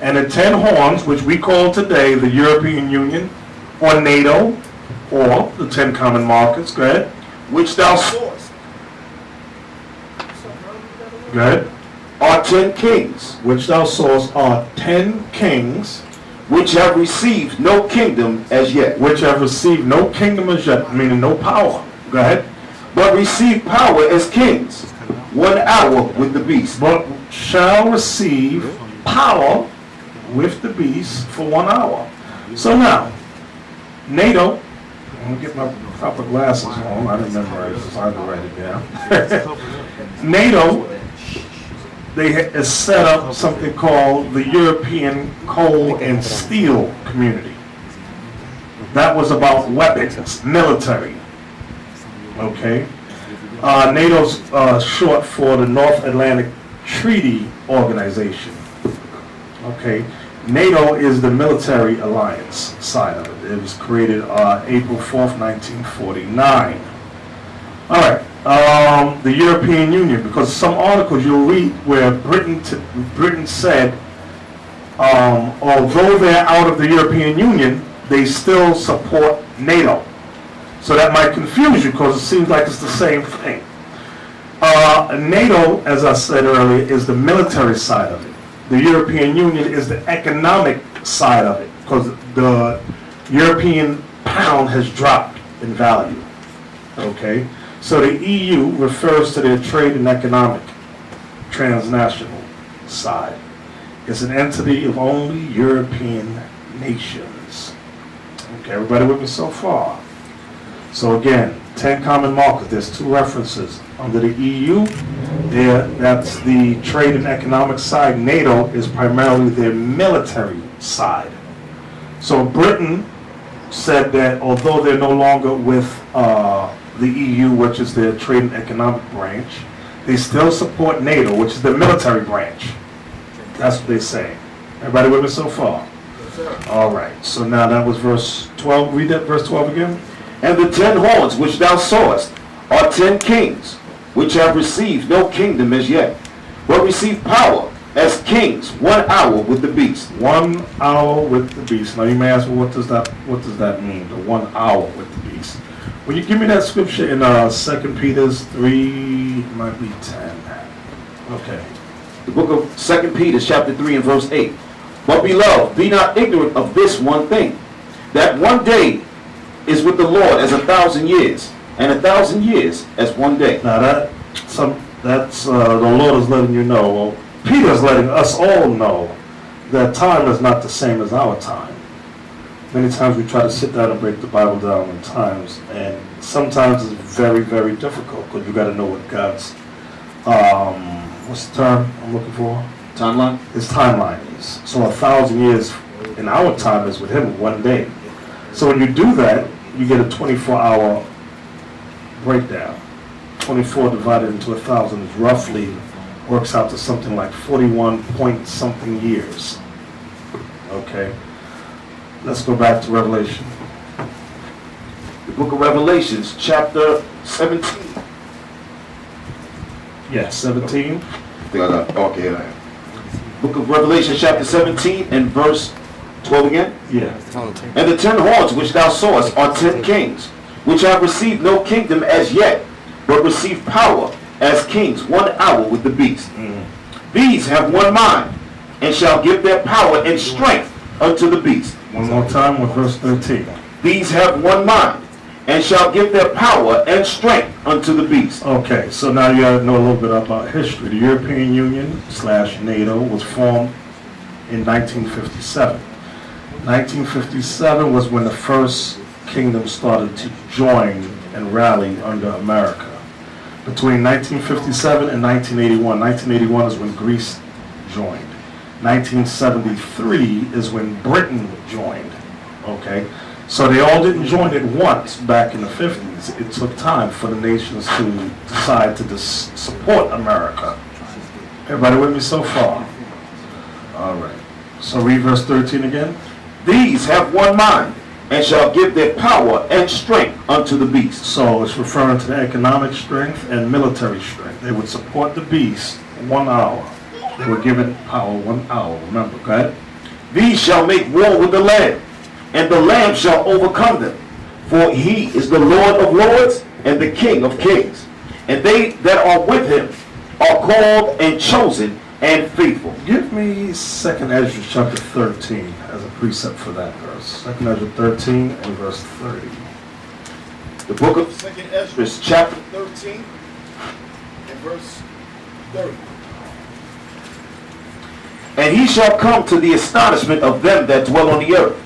and the 10 horns, which we call today the European Union, or NATO, or the 10 common markets. Go ahead. Which thou sawest. Go ahead. Are 10 kings. Which thou sawest are 10 kings. Which have received no kingdom as yet. Which have received no kingdom as yet, meaning no power. Go ahead. But receive power as kings 1 hour with the beast. But shall receive power with the beast for 1 hour. So now, NATO, I'm going to get my proper glasses on. I didn't memorize this, so I had to write it down. NATO, they has set up something called the European Coal and Steel Community. That was about weapons, military. Okay. NATO's short for the North Atlantic Treaty Organization. Okay. NATO is the military alliance side of it. It was created April 4th, 1949. All right. The European Union, because some articles you'll read where Britain said, although they're out of the European Union, they still support NATO. So that might confuse you because it seems like it's the same thing. NATO, as I said earlier, is the military side of it. The European Union is the economic side of it because the European pound has dropped in value. Okay? So the EU refers to their trade and economic transnational side. It's an entity of only European nations. Okay, everybody with me so far? So again, 10 common markets. There's 2 references. Under the EU, that's the trade and economic side. NATO is primarily their military side. So Britain said that although they're no longer with the EU, which is their trade and economic branch, they still support NATO, which is the military branch. That's what they say. Everybody with me so far? Yes, sir. All right. So now that was verse 12. Read that verse 12 again. And the 10 horns which thou sawest are 10 kings, which have received no kingdom as yet, but receive power as kings 1 hour with the beast. 1 hour with the beast. Now you may ask, well, what does that mean? The 1 hour with the beast. Will you give me that scripture in 2 Peter 3, might be 10. Okay. The book of 2 Peter chapter 3 and verse 8. But beloved, be not ignorant of this one thing, that one day is with the Lord as 1,000 years, and 1,000 years as one day. Now that's the Lord is letting you know. Well, Peter's letting us all know that time is not the same as our time. Many times we try to sit down and break the Bible down in times, and sometimes it's very, very difficult because you got to know what God's what's the term I'm looking for? Timeline. His timeline is. So 1,000 years in our time is with Him 1 day. So when you do that, you get a 24-hour breakdown. 24 divided into 1,000 is roughly works out to something like 41 point something years. Okay. Let's go back to Revelation. The book of Revelations, chapter 17. Yes, 17. Okay. Book of Revelation, chapter 17, and verse 12 again? Yeah. And the 10 horns which thou sawest are 10 kings, which have received no kingdom as yet, but receive power as kings 1 hour with the beast. These have one mind, and shall give their power and strength unto the beast. One more time with verse 13. These have one mind, and shall give their power and strength unto the beast. Okay, so now you got to know a little bit about history. The European Union / NATO was formed in 1957. 1957 was when the first kingdom started to join and rally under America. Between 1957 and 1981, 1981 is when Greece joined. 1973 is when Britain joined. Okay, so they all didn't join at once back in the 50s. It took time for the nations to decide to support America. Everybody with me so far? All right. So read verse 13 again. These have one mind, and shall give their power and strength unto the beast. So it's referring to the economic strength and military strength. They would support the beast 1 hour. They were given power 1 hour. Remember, go ahead. These shall make war with the Lamb, and the Lamb shall overcome them. For he is the Lord of lords and the King of kings. And they that are with him are called and chosen and faithful. Give me 2nd Ezra chapter 13 as a precept for that verse. 2nd Ezra 13 and verse 30. The book of 2nd Ezra, chapter 13 and verse 30. And he shall come to the astonishment of them that dwell on the earth.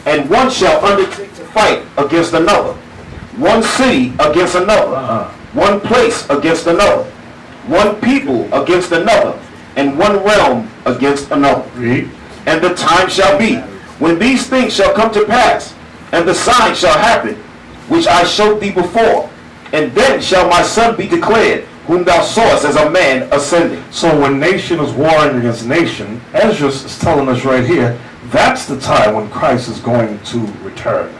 And one shall undertake to fight against another. One city against another. One place against another. One people against another. And one realm against another. Read. And the time shall be, when these things shall come to pass, and the sign shall happen, which I showed thee before. And then shall my son be declared, whom thou sawest as a man ascending. So when nation is warring against nation, Ezra is telling us right here, that's the time when Christ is going to return.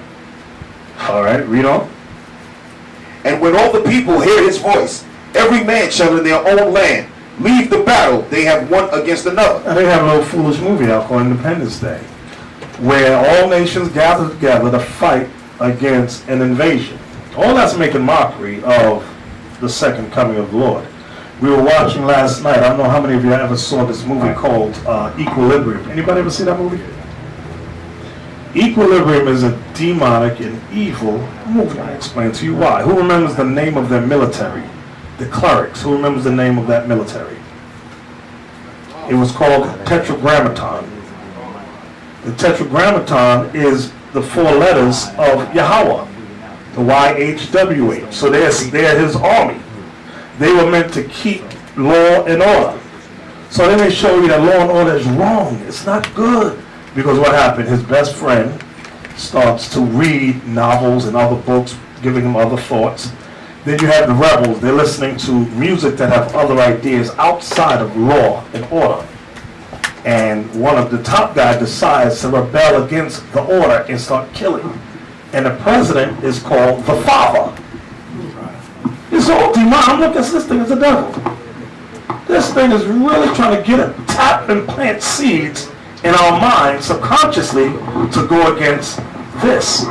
All right, read on. And when all the people hear his voice, every man shall in their own land leave the battle they have one against another. And they have a little foolish movie out called Independence Day, where all nations gather together to fight against an invasion. All that's making mockery of the second coming of the Lord. We were watching last night, I don't know how many of you ever saw this movie called Equilibrium. Anybody ever see that movie? Equilibrium is a demonic and evil movie. I'll explain to you why. Who remembers the name of their military? The clerics. Who remembers the name of that military? It was called Tetragrammaton. The Tetragrammaton is the 4 letters of Yahweh. The YHWH. So they're his army. They were meant to keep law and order. So then they show you that law and order is wrong. It's not good. Because what happened? His best friend starts to read novels and other books, giving him other thoughts. Then you have the rebels. They're listening to music that have other ideas outside of law and order. And one of the top guys decides to rebel against the order and start killing. And the president is called the Father. It's all demon. Look, this thing is a devil. This thing is really trying to get a tap and plant seeds in our minds subconsciously to go against this.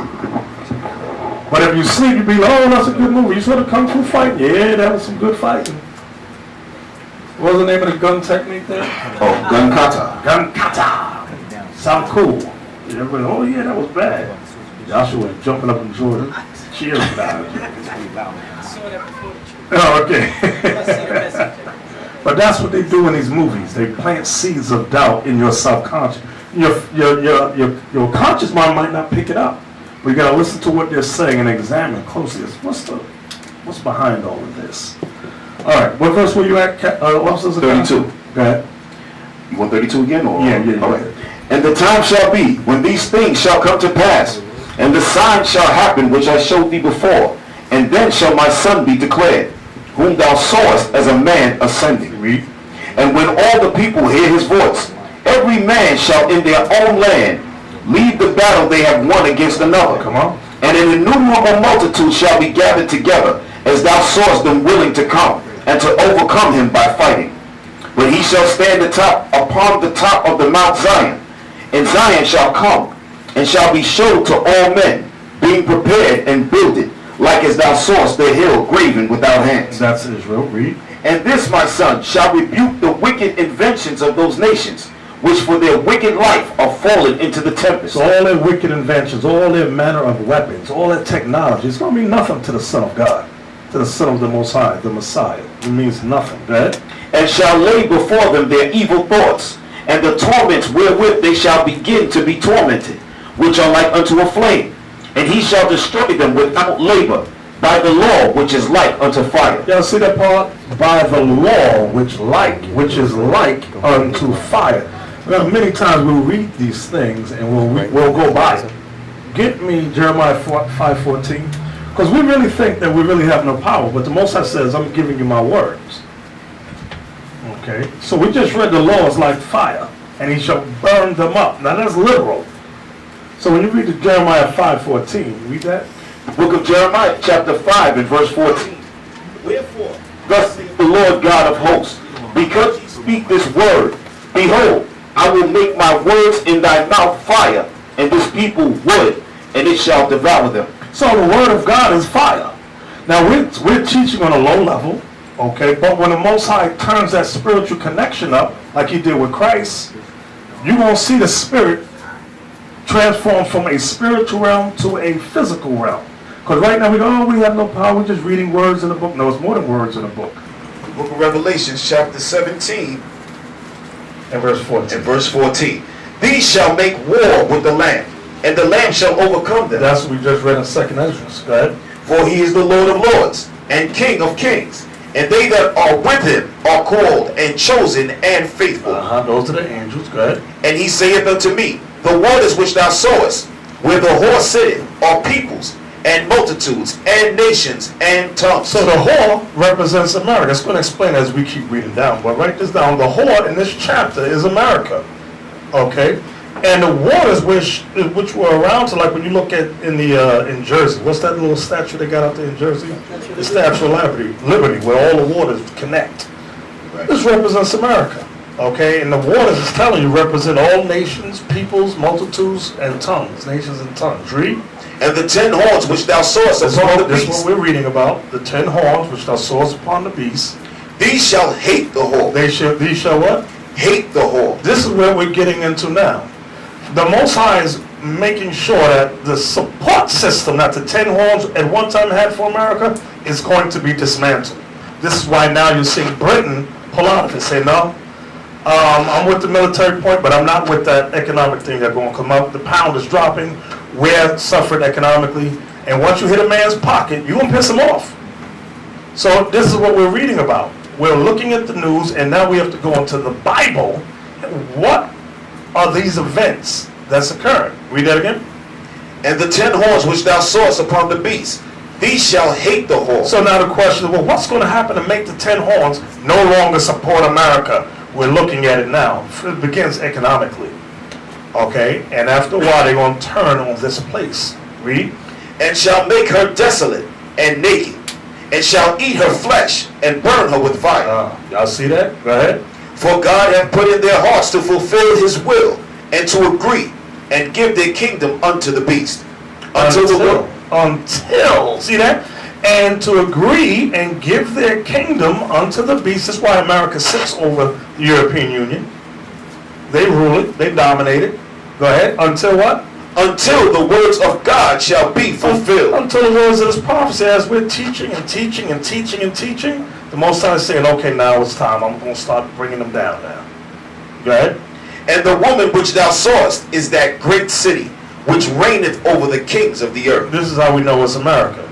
But if you sleep, you'd be like, oh, that's a good movie. You saw the Kung Fu fight? Yeah, that was some good fighting. What was the name of the gun technique there? Oh, gun kata. Gun kata. Sound cool. Everybody, oh yeah, that was bad. Joshua was jumping up and Jordan, cheering about it. Oh, okay. But that's what they do in these movies. They plant seeds of doubt in your subconscious. Your conscious mind might not pick it up, but you got to listen to what they're saying and examine closely. What's behind all of this? All right, what verse were you at? 32. Go ahead. You want 32 again? Or? Yeah. All right. And the time shall be when these things shall come to pass, and the sign shall happen which I showed thee before, and then shall my son be declared, whom thou sawest as a man ascending. Read. And when all the people hear his voice, every man shall in their own land leave the battle they have won against another. Come on. And an innumerable multitude shall be gathered together, as thou sawest them willing to come, and to overcome him by fighting. But he shall stand upon the top of the Mount Zion, and Zion shall come, and shall be showed to all men, being prepared and builded, like as thou sawest the hill graven without hands. That's Israel. Read. And this, my son, shall rebuke the wicked inventions of those nations, which for their wicked life are fallen into the tempest. So all their wicked inventions, all their manner of weapons, all their technology, it's going to mean nothing to the Son of God, to the Son of the Most High, the Messiah. It means nothing. Right? And shall lay before them their evil thoughts, and the torments wherewith they shall begin to be tormented, which are like unto a flame. And he shall destroy them without labor, by the law which is like unto fire. Y'all see that part? By the law which is like unto fire. Well, many times we'll read these things and we'll go by it. Get me Jeremiah 5:14, because we really think that we really have no power, but the Most High says, I'm giving you my words. Okay, so we just read the laws like fire, and he shall burn them up. Now that's literal. So when you read the Jeremiah 5:14, read that. The book of Jeremiah, chapter 5 and verse 14. Wherefore, thus saith the Lord God of hosts, because ye speak this word, behold, I will make my words in thy mouth fire, and this people wood, and it shall devour them. So the word of God is fire. Now we're teaching on a low level, okay, but when the Most High turns that spiritual connection up, like he did with Christ, you're going to see the spirit transform from a spiritual realm to a physical realm. Because right now we go, oh, we have no power, we're just reading words in the book. No, it's more than words in the book. The book of Revelations, chapter 17, And verse 14. and verse 14. These shall make war with the Lamb, and the Lamb shall overcome them. That's what we just read in 2nd Ezra. Go ahead. For he is the Lord of lords, and King of kings. And they that are with him are called, and chosen, and faithful. Those are the angels. Go ahead. And he saith unto me, the waters which thou sawest, where the whore sitteth, are peoples, and multitudes, and nations, and tongues. So the whore represents America. It's going to explain as we keep reading down. But write this down. The whore in this chapter is America. Okay? And the waters which were around, so like when you look at in Jersey, what's that little statue they got out there in Jersey? The Statue of Liberty, where all the waters connect. Right. This represents America. Okay? And the waters is telling you represent all nations, peoples, multitudes, and tongues. Nations and tongues. Read. And the 10 horns which thou sawest upon the This is beast, what we're reading about. The 10 horns which thou sawest upon the beast. these shall hate the whore. These shall what? Hate the whore. This is where we're getting into now. The Most High is making sure that the support system that the 10 horns at one time had for America is going to be dismantled. This is why now you're seeing Britain pull out of it, say, no, I'm with the military point, but I'm not with that economic thing that's going to come up. The pound is dropping. We're suffering economically. And once you hit a man's pocket, you're going to piss him off. So this is what we're reading about. We're looking at the news, and now we have to go into the Bible. What are these events that's occurring? Read that again. And the 10 horns which thou sawest upon the beast, these shall hate the whore. So now the question is, well, what's going to happen to make the 10 horns no longer support America? We're looking at it now. It begins economically. Okay? And after a while, they're going to turn on this place. Read. And shall make her desolate and naked, and shall eat her flesh, and burn her with fire. Y'all see that? Go ahead. For God hath put in their hearts to fulfill his will, and to agree, and give their kingdom unto the beast. Until, see that? And to agree and give their kingdom unto the beast. That's why America sits over the European Union. They rule it. They dominate it. Go ahead. Until what? Until the words of God shall be fulfilled. Until the words of this prophecy, as we're teaching and teaching and teaching and teaching, the Most High is saying, okay, now it's time. I'm going to start bringing them down now. Go ahead. And the woman which thou sawest is that great city, which reigneth over the kings of the earth. This is how we know it's America.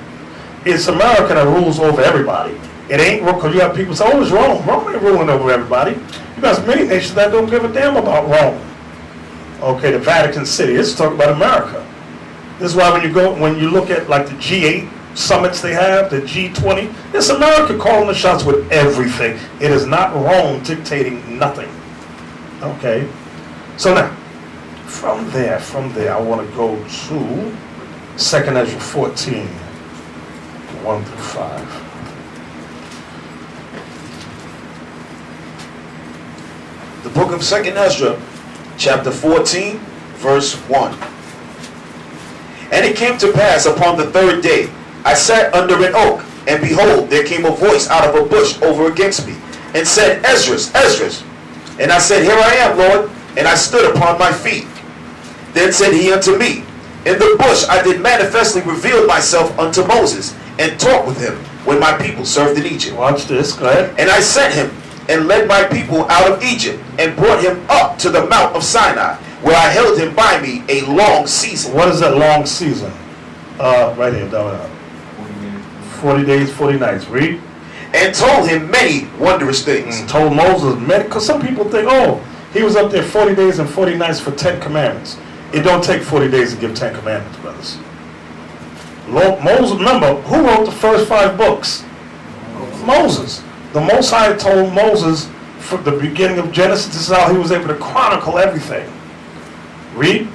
It's America that rules over everybody. It ain't, because you have people say, oh, it's Rome. Rome ain't ruling over everybody. You got many nations that don't give a damn about Rome. Okay, the Vatican City. This is talking about America. This is why when you look at like the G8 summits they have, the G20, it's America calling the shots with everything. It is not Rome dictating nothing. Okay, so now from there, I want to go to 2nd Ezra 14, 1 through 5. The book of 2nd Ezra, chapter 14, verse 1. And it came to pass upon the 3rd day, I sat under an oak, and behold, there came a voice out of a bush over against me, and said, Esdras, Esdras. And I said, Here I am, Lord. And I stood upon my feet. Then said he unto me, In the bush I did manifestly reveal myself unto Moses, and talk with him, when my people served in Egypt. Watch this, go ahead. And I sent him, and led my people out of Egypt, and brought him up to the mount of Sinai, where I held him by me a long season. What is that long season? Right here, down 40 days, 40 nights. Read. And told him many wondrous things. Told Moses many, because some people think, oh, he was up there 40 days and 40 nights for 10 commandments. It don't take 40 days to give 10 commandments, brothers. Moses, remember, who wrote the first 5 books? Moses. The Most High told Moses from the beginning of Genesis, this is how he was able to chronicle everything. Read.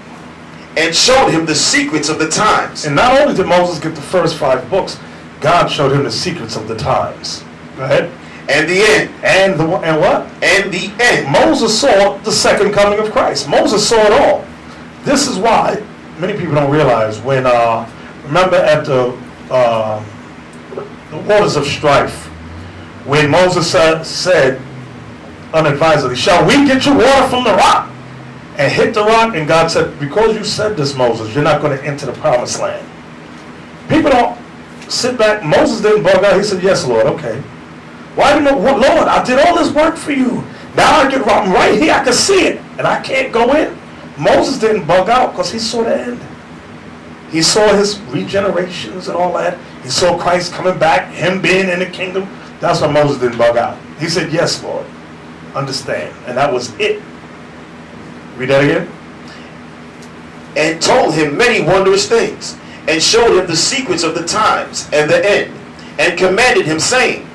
And showed him the secrets of the times. And not only did Moses get the first 5 books, God showed him the secrets of the times. Go ahead. and the end. And what? And the end. Moses saw the second coming of Christ. Moses saw it all. This is why many people don't realize when, remember at the waters of strife, when Moses said unadvisedly, shall we get you water from the rock? And hit the rock, and God said, because you said this, Moses, you're not going to enter the promised land. People don't sit back. Moses didn't bug out. He said, yes, Lord, okay. Why didn't Lord, I did all this work for you. Now I'm right here, I can see it, and I can't go in. Moses didn't bug out because he saw the end. He saw his regenerations and all that. He saw Christ coming back, him being in the kingdom. That's why Moses didn't bug out. He said, yes, Lord, understand. And that was it. Read that again. And told him many wondrous things, and showed him the secrets of the times and the end, and commanded him, saying,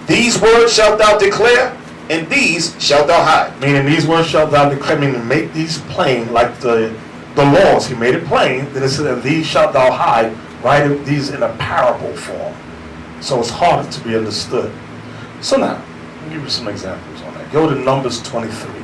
these words shalt thou declare, and these shalt thou hide. Meaning these words shalt thou declare, meaning make these plain, like the laws. He made it plain. Then it said, and these shalt thou hide, write these in a parable form. So it's harder to be understood. So now, I'll give you some examples on that. Go to Numbers 23.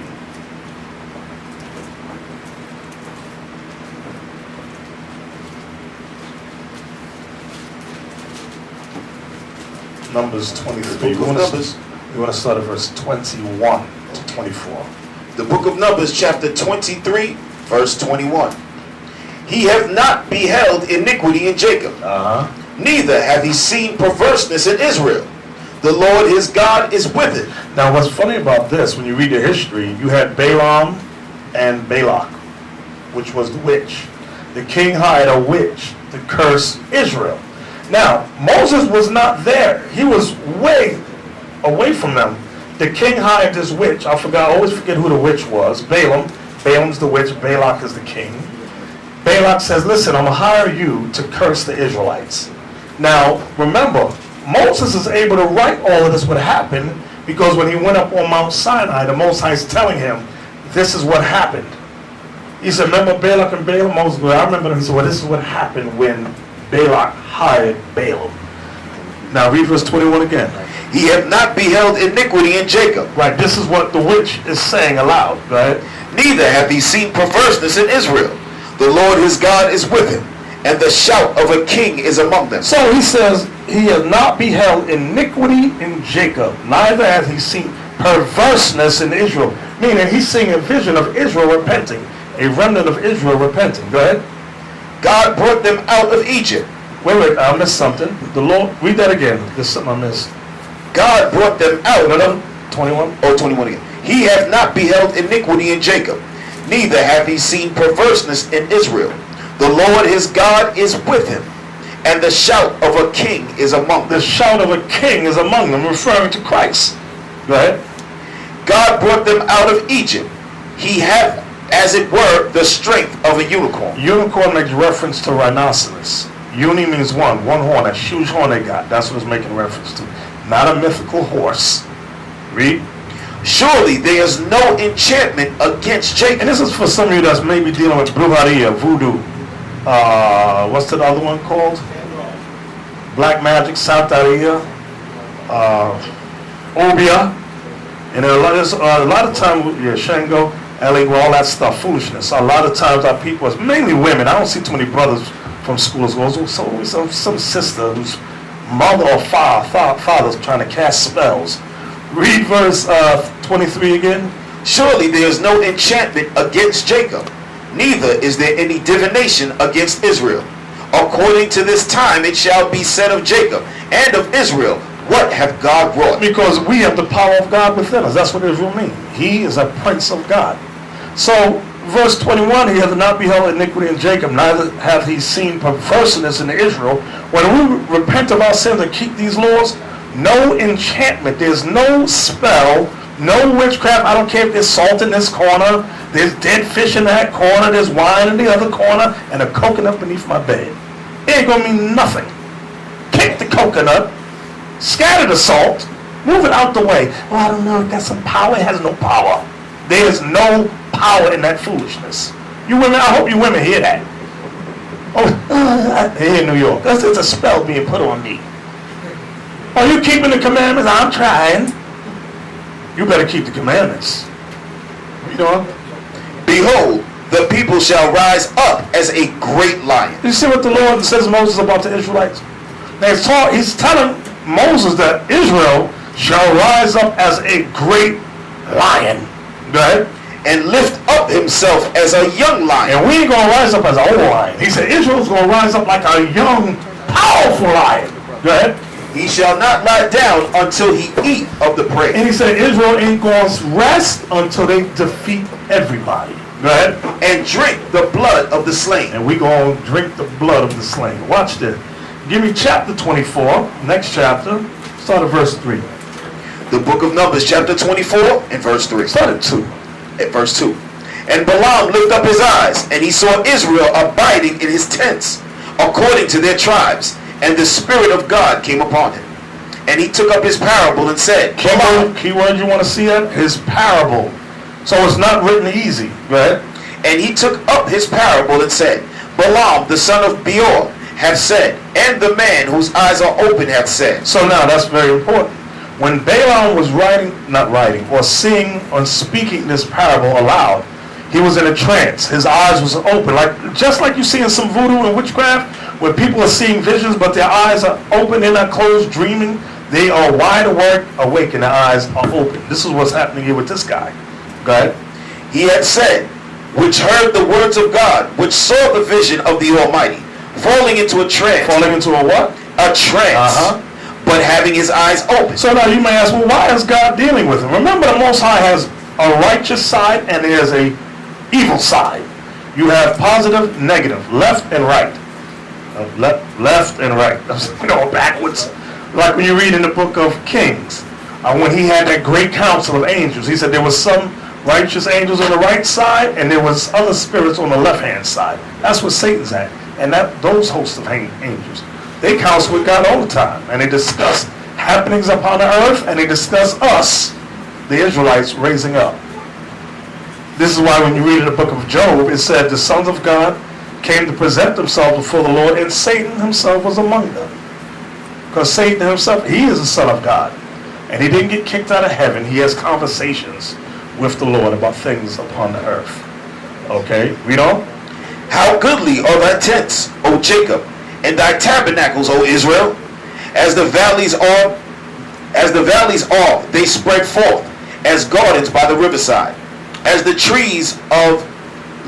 Numbers 23. We want to start at verse 21 to 24. The book of Numbers, chapter 23, verse 21. He hath not beheld iniquity in Jacob, neither hath he seen perverseness in Israel. The Lord his God is with it. Now what's funny about this, when you read the history, you had Balaam and Balak, which was the witch. The king hired a witch to curse Israel. Now, Moses was not there. He was way away from them. The king hired this witch. I always forget who the witch was. Balaam. Balaam's the witch. Balak is the king. Balak says, listen, I'm going to hire you to curse the Israelites. Now, remember, Moses is able to write all of this what happened because when he went up on Mount Sinai, the Most High is telling him, this is what happened. He said, remember Balak and Balaam? Moses goes, I remember them. He said, well, this is what happened when Balak hired Balaam. Now read verse 21 again. He hath not beheld iniquity in Jacob. Right, this is what the witch is saying aloud, right? Neither hath he seen perverseness in Israel. The Lord his God is with him, and the shout of a king is among them. So he says, he hath not beheld iniquity in Jacob, neither hath he seen perverseness in Israel. Meaning he's seeing a vision of Israel repenting, a remnant of Israel repenting. Go ahead. God brought them out of Egypt. Wait, I missed something. The Lord, read that again. There's something I missed. God brought them out. No, 21. Oh, 21 again. He hath not beheld iniquity in Jacob, neither hath he seen perverseness in Israel. The Lord his God is with him, and the shout of a king is among them. The shout of a king is among them, referring to Christ. Go ahead. God brought them out of Egypt. He hath, as it were, the strength of a unicorn. Unicorn makes reference to rhinoceros. Uni means one horn, that huge horn they got. That's what it's making reference to. Not a mythical horse. Read. Surely there is no enchantment against Jacob. And this is for some of you that's maybe dealing with brujeria, voodoo. What's the other one called? Black magic, Santeria, Obia. And a lot of times, Shango, Eligua, all that stuff, foolishness. A lot of times our people, it's mainly women. I don't see too many brothers from schools. It's always some sister whose mother or father's trying to cast spells. Read verse 23 again. Surely there is no enchantment against Jacob, neither is there any divination against Israel. According to this time it shall be said of Jacob and of Israel, what hath God wrought? Because we have the power of God within us. That's what Israel means. He is a prince of God. So, verse 21, he hath not beheld iniquity in Jacob, neither hath he seen perverseness in Israel. When we repent of our sins and keep these laws, no enchantment, there's no spell, no witchcraft. I don't care if there's salt in this corner, there's dead fish in that corner, there's wine in the other corner, and a coconut beneath my bed. It ain't gonna mean nothing. Kick the coconut, scatter the salt, move it out the way. Well, I don't know, it got some power. It has no power. There's no power in that foolishness. You women, I hope you women hear that. Oh, here in New York, it's a spell being put on me. Are you keeping the commandments? I'm trying. You better keep the commandments. You know? Behold, the people shall rise up as a great lion. You see what the Lord says to Moses about the Israelites? Now he's telling Moses that Israel shall rise up as a great lion. Go ahead. And lift up himself as a young lion. And we ain't going to rise up as an old lion. He said Israel's going to rise up like a young, powerful lion. Go ahead. He shall not lie down until he eat of the prey. And he said Israel ain't going to rest until they defeat everybody. Go ahead. And drink the blood of the slain. And we going to drink the blood of the slain. Watch this. Give me chapter 24, next chapter. Start at verse 3. The book of Numbers, chapter 24, and verse 3. Start at 2. At verse 2. And Balaam lifted up his eyes, and he saw Israel abiding in his tents, according to their tribes. And the Spirit of God came upon him. And he took up his parable and said, Key word you want to see that? His parable. So it's not written easy. Go ahead. And he took up his parable and said, Balaam, the son of Beor, hath said, and the man whose eyes are open hath said. So now that's very important. When Balaam was speaking this parable aloud, he was in a trance. His eyes was open, just like you see in some voodoo and witchcraft, where people are seeing visions, but their eyes are open, they're not closed, dreaming. They are wide awake, and their eyes are open. This is what's happening here with this guy. Go ahead. He had said, which heard the words of God, which saw the vision of the Almighty, falling into a trance. Falling into a what? A trance. But having his eyes open. So now you may ask, well, why is God dealing with him? Remember, the Most High has a righteous side and there's a evil side. You have positive, negative, left and right. Left and right. Backwards. Like when you read in the book of Kings, when he had that great council of angels, he said there was some righteous angels on the right side and there was other spirits on the left-hand side. That's what Satan's at. And those hosts of angels, they counsel with God all the time, and they discuss happenings upon the earth, and they discuss us, the Israelites, raising up. This is why when you read in the book of Job, it said the sons of God came to present themselves before the Lord, and Satan himself was among them. Because Satan himself, he is the son of God, and he didn't get kicked out of heaven. He has conversations with the Lord about things upon the earth. Okay, read on. How goodly are thy tents, O Jacob, and thy tabernacles, O Israel. As the valleys are, they spread forth, as gardens by the riverside, as the trees of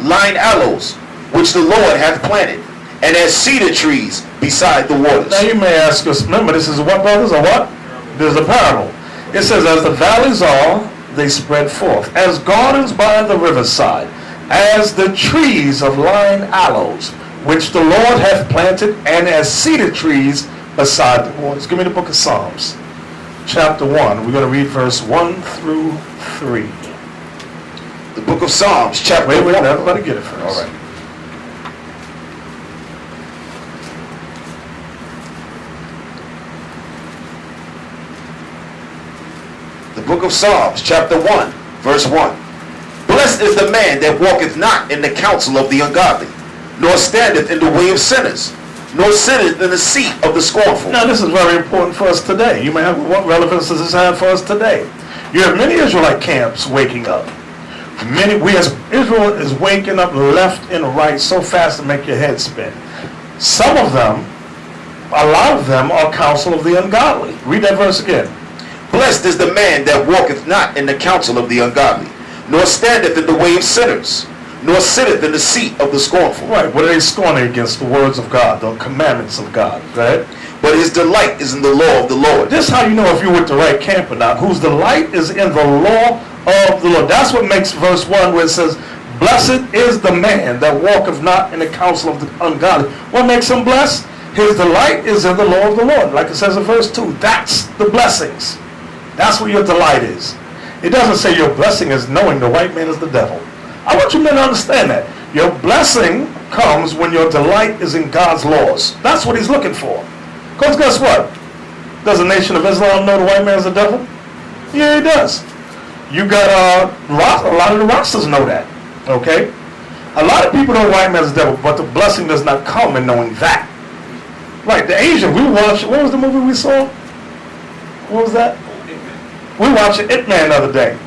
line aloes, which the Lord hath planted, and as cedar trees beside the waters. Now you may ask us, remember, this is what, brothers, or what? This is a parable. It says, as the valleys are, they spread forth, as gardens by the riverside, as the trees of line aloes, which the Lord hath planted, and as cedar trees beside the waters. Give me the book of Psalms, chapter 1. We're going to read verse 1 through 3. The book of Psalms, chapter 1. Wait, everybody get it first. All right. The book of Psalms, chapter 1, verse 1. Blessed is the man that walketh not in the counsel of the ungodly, nor standeth in the way of sinners, nor sitteth in the seat of the scornful. Now this is very important for us today. You may have, what relevance does this have for us today? You have many Israelite camps waking up. Israel is waking up left and right so fast to make your head spin. Some of them, a lot of them, are counsel of the ungodly. Read that verse again. Blessed is the man that walketh not in the counsel of the ungodly, nor standeth in the way of sinners, nor sitteth in the seat of the scornful. Right, what are they scorning against? The words of God, the commandments of God, right? But his delight is in the law of the Lord. This is how you know if you're with the right camp or not. Whose delight is in the law of the Lord. That's what makes verse 1 where it says, blessed is the man that walketh not in the counsel of the ungodly. What makes him blessed? His delight is in the law of the Lord. Like it says in verse 2, that's the blessings. That's what your delight is. It doesn't say your blessing is knowing the white man is the devil. I want you men to understand that. Your blessing comes when your delight is in God's laws. That's what he's looking for. Because guess what? Does the Nation of Islam know the white man is the devil? Yeah, he does. You got a lot of the Rastas know that. Okay? A lot of people know the white man is the devil, but the blessing does not come in knowing that. Right, the Asian, we watched, what was the movie we saw? what was that? We watched It Man the other day.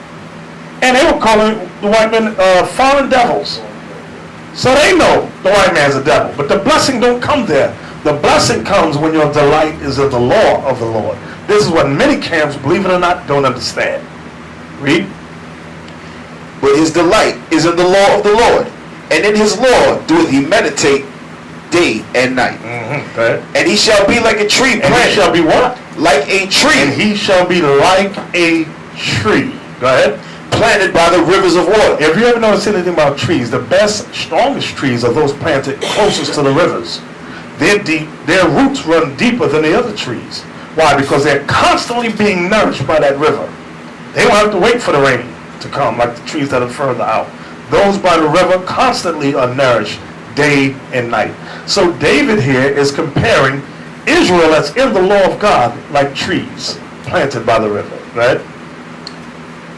And they were calling the white men foreign devils. So they know the white man's a devil. But the blessing don't come there. The blessing comes when your delight is in the law of the Lord. This is what many camps, believe it or not, don't understand. Read. But his delight is in the law of the Lord, and in his law doeth he meditate day and night. Okay. And he shall be like a tree planted. And he shall be what? Like a tree. And he shall be like a tree. Go ahead. Planted by the rivers of water. If you ever notice anything about trees, the best, strongest trees are those planted closest to the rivers. They're deep. Their roots run deeper than the other trees. Why? Because they're constantly being nourished by that river. They don't have to wait for the rain to come like the trees that are further out. Those by the river constantly are nourished day and night. So David here is comparing Israel that's in the law of God like trees planted by the river, right?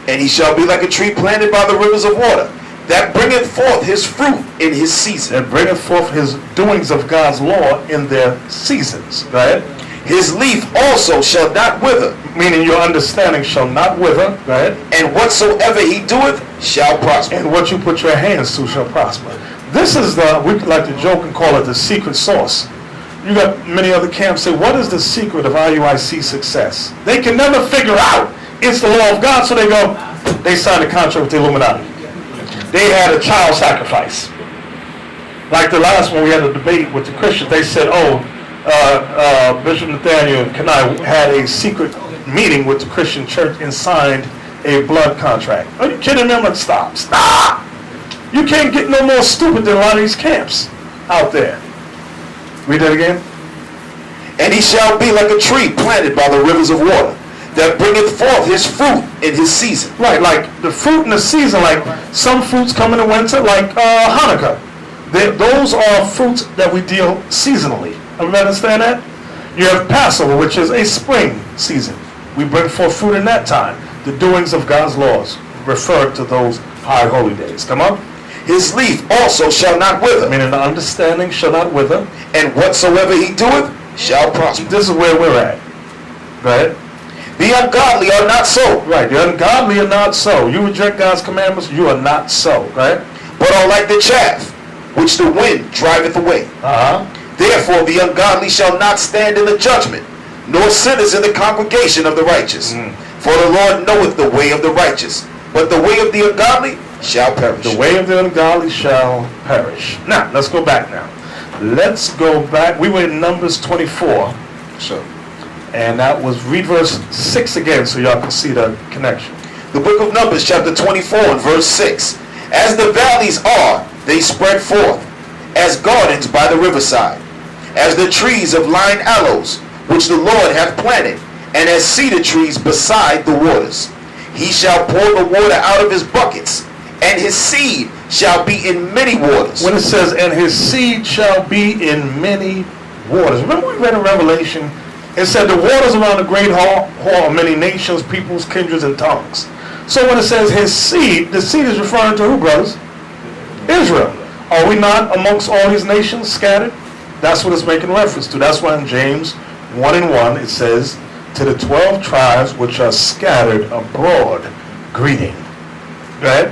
And he shall be like a tree planted by the rivers of water, that bringeth forth his fruit in his season. That bringeth forth his doings of God's law in their seasons, right? His leaf also shall not wither. Meaning your understanding shall not wither, right? And whatsoever he doeth shall prosper. And what you put your hands to shall prosper. This is the, we like to joke and call it the secret sauce. You got many other camps say, what is the secret of IUIC success? They can never figure out it's the law of God, so they go, they signed a contract with the Illuminati. They had a child sacrifice. Like the last one we had a debate with the Christians, they said, Bishop Nathanyel and I had a secret meeting with the Christian church and signed a blood contract. Are you kidding me? I'm like, stop. You can't get no more stupid than a lot of these camps out there. Read that again. And he shall be like a tree planted by the rivers of water, that bringeth forth his fruit in his season. Right, like the fruit in the season, like some fruits come in the winter, like Hanukkah. Those are fruits that we deal seasonally. Everybody understand that? You have Passover, which is a spring season. We bring forth fruit in that time. The doings of God's laws refer to those high holy days. Come on. His leaf also shall not wither. Meaning the understanding shall not wither. And whatsoever he doeth shall prosper. This is where we're at. Right? The ungodly are not so. Right. The ungodly are not so. You reject God's commandments, you are not so. Right? But are like the chaff, which the wind driveth away. Therefore the ungodly shall not stand in the judgment, nor sinners in the congregation of the righteous. For the Lord knoweth the way of the righteous, but the way of the ungodly shall perish. The way of the ungodly shall perish. Now, let's go back now. Let's go back. We were in Numbers 24. Sure. And that was, read verse 6 again so y'all can see the connection. The book of Numbers chapter 24 and verse 6. As the valleys are, they spread forth, as gardens by the riverside, as the trees of line aloes, which the Lord hath planted, and as cedar trees beside the waters. He shall pour the water out of his buckets, and his seed shall be in many waters. When it says, and his seed shall be in many waters. Remember we read in Revelation, it said the waters around the great hall are many nations, peoples, kindreds, and tongues. So when it says his seed, the seed is referring to who, brothers? Israel. Are we not amongst all these nations scattered? That's what it's making reference to. That's why in James 1:1 it says, to the 12 tribes which are scattered abroad, greeting. Right?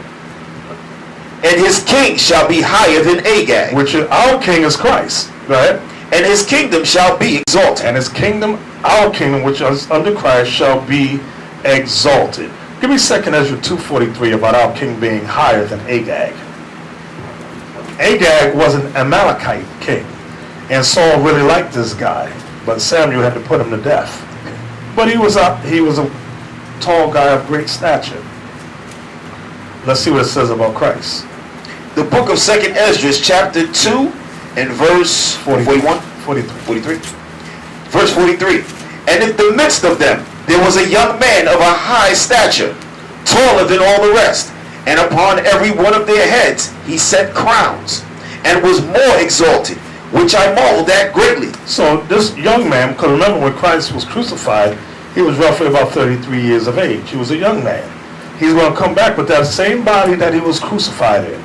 And his king shall be higher than Agag. Which is, our king is Christ. Right? And his kingdom shall be exalted. And his kingdom, our kingdom, which is under Christ, shall be exalted. Give me 2 Ezra 2:43 about our king being higher than Agag. Agag was an Amalekite king. And Saul really liked this guy. But Samuel had to put him to death. But he was a tall guy of great stature. Let's see what it says about Christ. The book of 2 Ezra chapter 2 and verse 41? 43. Verse 43. And in the midst of them there was a young man of a high stature, taller than all the rest, and upon every one of their heads he set crowns, and was more exalted, which I marveled at greatly. So this young man, because remember when Christ was crucified, he was roughly about 33 years of age. He was a young man. He's going to come back with that same body that he was crucified in.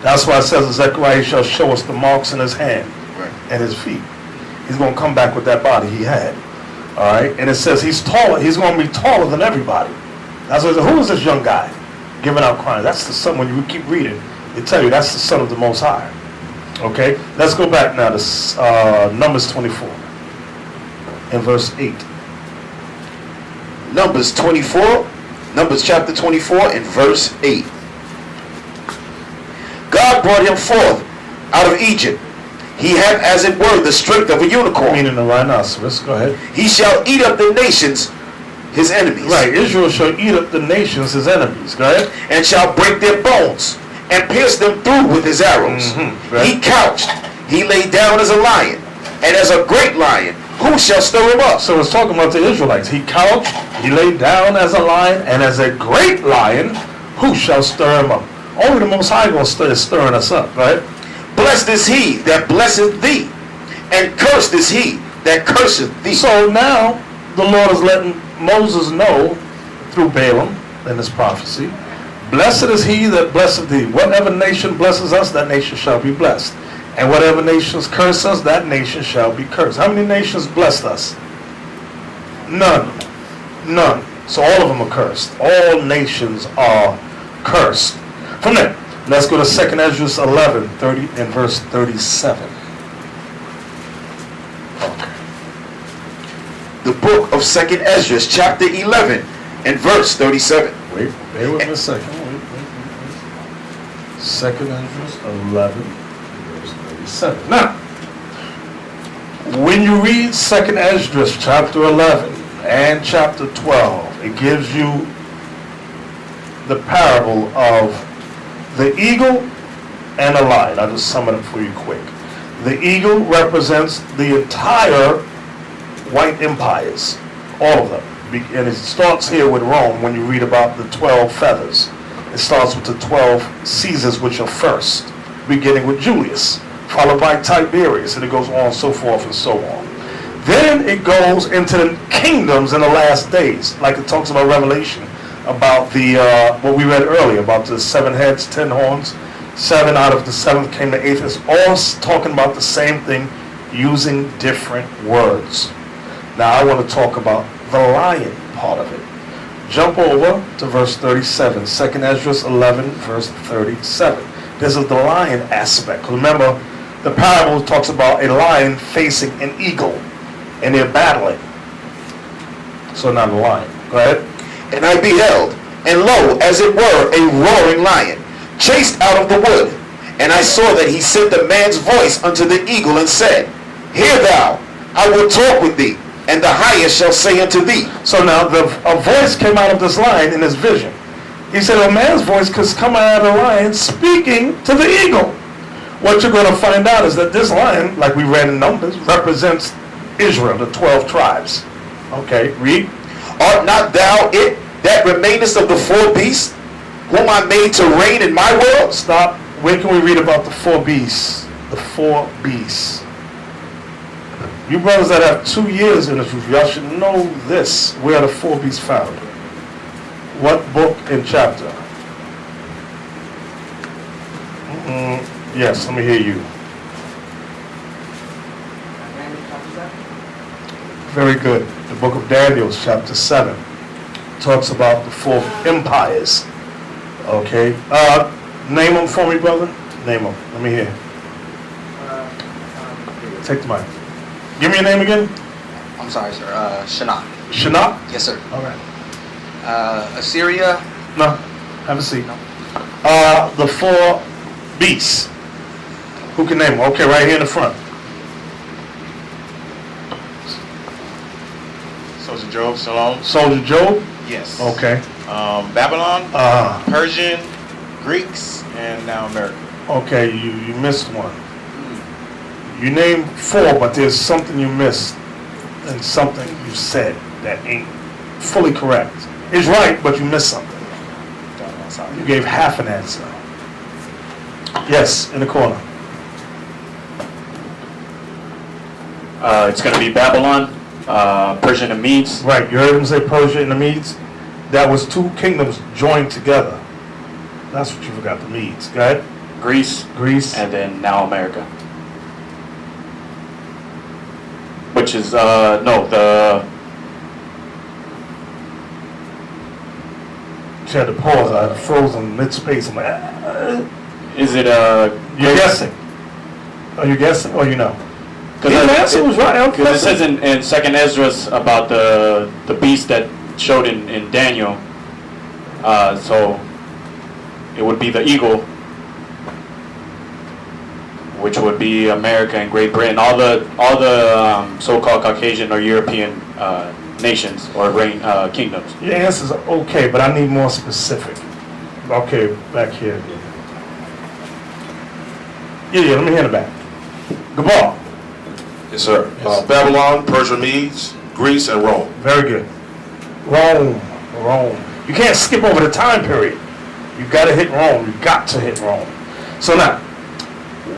That's why it says in Zechariah, he shall show us the marks in his hand and his feet. He's going to come back with that body he had. All right, and it says he's taller. He's going to be taller than everybody. That's what. Who is this young guy giving out crowns? That's the son. When you keep reading, they tell you that's the son of the Most High. Okay, let's go back now to Numbers 24 in verse 8. Numbers 24, Numbers chapter 24 and verse 8. God brought him forth out of Egypt. He had as it were the strength of a unicorn. Meaning the rhinoceros. Go ahead. He shall eat up the nations, his enemies. Right, Israel shall eat up the nations, his enemies. Go ahead. And shall break their bones and pierce them through with his arrows. Right. He couched, he lay down as a lion, and as a great lion. Who shall stir him up? So it's talking about the Israelites. He couched, he lay down as a lion, and as a great lion, who shall stir him up? Only the Most High is stirring us up, right? Blessed is he that blesseth thee, and cursed is he that curseth thee. So now the Lord is letting Moses know through Balaam in this prophecy, blessed is he that blesseth thee. Whatever nation blesses us, that nation shall be blessed. And whatever nations curse us, that nation shall be cursed. How many nations blessed us? None. None. So all of them are cursed. All nations are cursed. From there, let's go to 2nd Ezra 11, 30 and verse 37. Okay. The book of 2nd Ezra, chapter 11 and verse 37. Wait, bear with me a second. Wait. 2nd Ezra 11, verse 37. Now, when you read 2nd Ezra chapter 11 and chapter 12, it gives you the parable of the eagle and a lion. I'll just sum it up for you quick. The eagle represents the entire white empires, all of them. And it starts here with Rome when you read about the 12 feathers. It starts with the 12 Caesars, which are first, beginning with Julius, followed by Tiberius, and it goes on, so forth and so on. Then it goes into the kingdoms in the last days, like it talks about Revelation, about the what we read earlier, about the 7 heads, 10 horns, 7 out of the 7th came the 8th. It's all talking about the same thing, using different words. Now I want to talk about the lion part of it. Jump over to verse 37, 2nd Ezra 11, verse 37. This is the lion aspect. Remember, the parable talks about a lion facing an eagle, and they're battling. So now the lion. Go ahead. And I beheld, and lo, as it were, a roaring lion, chased out of the wood. And I saw that he sent a man's voice unto the eagle, and said, Hear thou, I will talk with thee, and the highest shall say unto thee. So now a voice came out of this lion in his vision. He said a man's voice could come out of the lion speaking to the eagle. What you're going to find out is that this lion, like we read in Numbers, represents Israel, the 12 tribes. Okay, read. Art not thou it that remainest of the 4 beasts, whom I made to reign in my world? Stop. Where can we read about the 4 beasts? The 4 beasts. You brothers that have 2 years in the truth, y'all should know this. Where are the 4 beasts found? What book and chapter? Yes, let me hear you. Very good. The book of Daniel, chapter 7, talks about the 4 empires. Okay. Name them for me, brother. Name them. Let me hear. Take the mic. Give me your name again. I'm sorry, sir. Shinnah. Shinnah? Yes, sir. All right. Assyria. No. Have a seat. No. The 4 beasts. Who can name them? Okay, right here in the front. Soldier Job, Shalom. Soldier Job? Yes. Okay. Babylon, Persian, Greeks, and now America. Okay, you missed one. You named 4, but there's something you missed and something you said that ain't fully correct. It's right, but you missed something. You gave half an answer. Yes, in the corner. It's going to be Babylon, Persian and Medes. Right, you heard him say Persia and the Medes? That was 2 kingdoms joined together. That's what you forgot, the Medes. Go ahead. Greece, and then now America. Which is, no, She had to pause. I froze in mid-space. I'm like, Is it you're guessing. Are you guessing or you know? Because answer was right. Because it says in Second Esdras about the beast that showed in Daniel. So it would be the eagle, which would be America and Great Britain, all the so-called Caucasian or European nations or kingdoms. Your answer's okay, but I need more specific. Okay, back here. Yeah, let me hear the back. Gabar. Yes, sir. Yes. Babylon, Persia, Medes, Greece, and Rome. Very good. Rome. You can't skip over the time period. You got to hit Rome. You got to hit Rome. So now,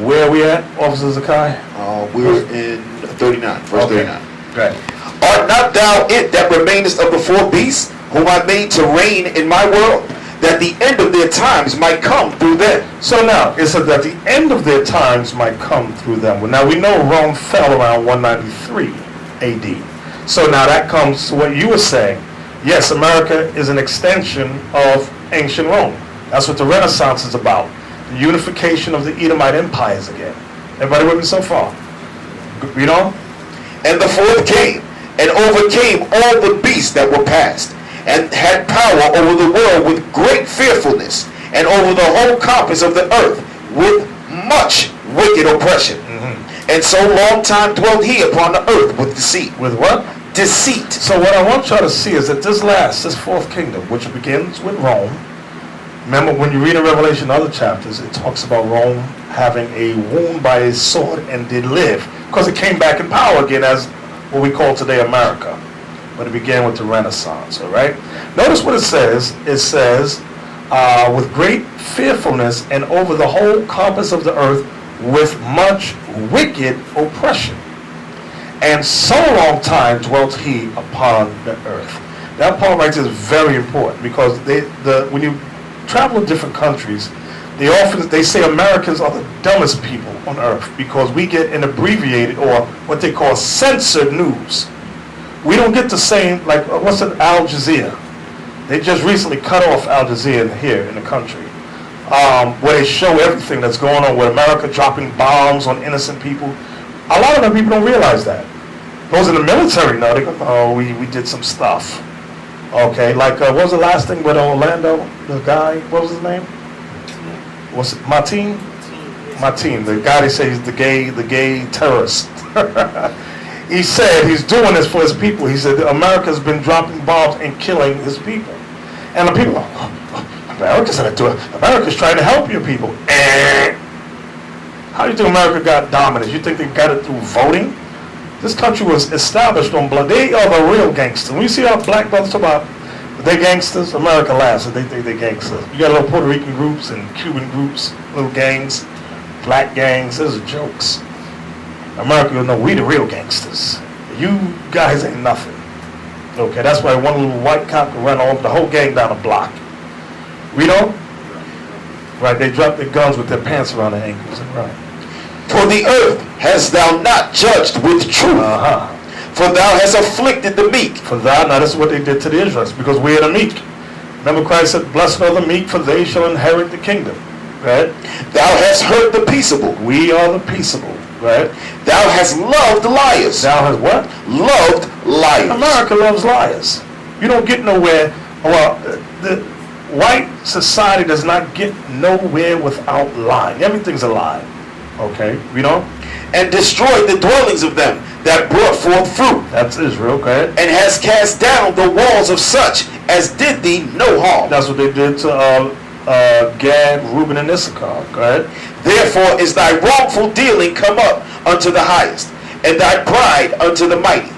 where are we at, Officer Zakai? We're in 39, verse 39. Right. Art not thou it that remainest of the four beasts, whom I made to reign in my world, that the end of their times might come through them? So now, it said that the end of their times might come through them. Well, now, we know Rome fell around 193 AD. So now that comes to what you were saying. Yes, America is an extension of ancient Rome. That's what the Renaissance is about. The unification of the Edomite empires again. Everybody with me so far? You know? And the fourth came, and overcame all the beasts that were past, and had power over the world with great fearfulness, and over the whole compass of the earth with much wicked oppression. And so long time dwelt he upon the earth with deceit. With what? Deceit. So what I want y'all to see is that this fourth kingdom, which begins with Rome. Remember, when you read in Revelation other chapters, it talks about Rome having a wound by his sword and did live, because it came back in power again as what we call today America. But it began with the Renaissance, all right? Notice what it says. It says, with great fearfulness and over the whole compass of the earth with much wicked oppression. And so long time dwelt he upon the earth. That part right there is very important, because when you travel to different countries, they say Americans are the dumbest people on earth, because we get an abbreviated or what they call censored news. We don't get the same, like, what's it, Al Jazeera? They just recently cut off Al Jazeera here in the country, where they show everything that's going on with America dropping bombs on innocent people. A lot of them people don't realize that. Those in the military know. They go, oh, we did some stuff. Okay, like, what was the last thing with Orlando? The guy, what was his name? Was it Martin? Martin, the guy they say is the gay terrorist. He said he's doing this for his people. He said America's been dropping bombs and killing his people. And the people, America's going to do it. America's trying to help your people. How do you think America got dominance? You think they got it through voting? This country was established on blood. They are the real gangsters. When you see our black brothers talk about they gangsters, America laughs and they think they gangsters. You got little Puerto Rican groups and Cuban groups, little gangs, black gangs. Those are jokes. America, you know, we the real gangsters. You guys ain't nothing. Okay, that's why one little white cop can run over the whole gang down a block. We don't? Right, they drop their guns with their pants around their ankles. Right. For the earth hast thou not judged with truth. For thou hast afflicted the meek. For thou, now this is what they did to the Israelites, because we are the meek. Remember Christ said, blessed are the meek, for they shall inherit the kingdom. Right? Thou hast hurt the peaceable. We are the peaceable. Right? Thou hast loved liars. Thou hast what? Loved liars. America loves liars. You don't get nowhere. Well, the white society does not get nowhere without lying. Everything's a lie. Okay, you know? And destroyed the dwellings of them that brought forth fruit. That's Israel, okay? And has cast down the walls of such as did thee no harm. That's what they did to Gad, Reuben, and Issachar, okay? Therefore is thy wrongful dealing come up unto the highest, and thy pride unto the mighty.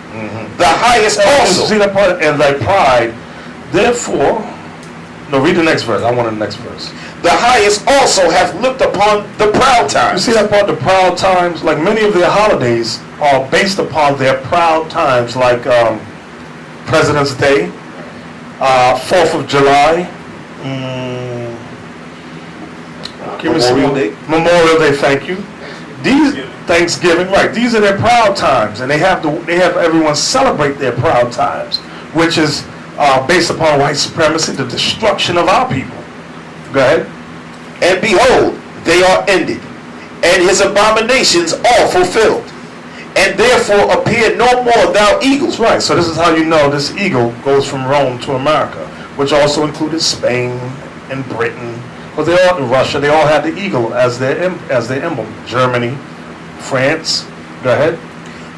The highest also. See that part? And thy pride, therefore... No, read the next verse. I want the next verse. The highest also hath looked upon the proud times. You see that part, the proud times? Like many of their holidays are based upon their proud times, like President's Day, 4th of July, Memorial Day, thank you. These Thanksgiving, right? These are their proud times, and they have everyone celebrate their proud times, which is based upon white supremacy, the destruction of our people. Go ahead. And behold, they are ended, and his abominations all fulfilled. And therefore appear no more thou eagles. That's right. So this is how you know this eagle goes from Rome to America, which also included Spain and Britain, because they all, Russia, they all had the eagle as their emblem. Germany, France. Go ahead.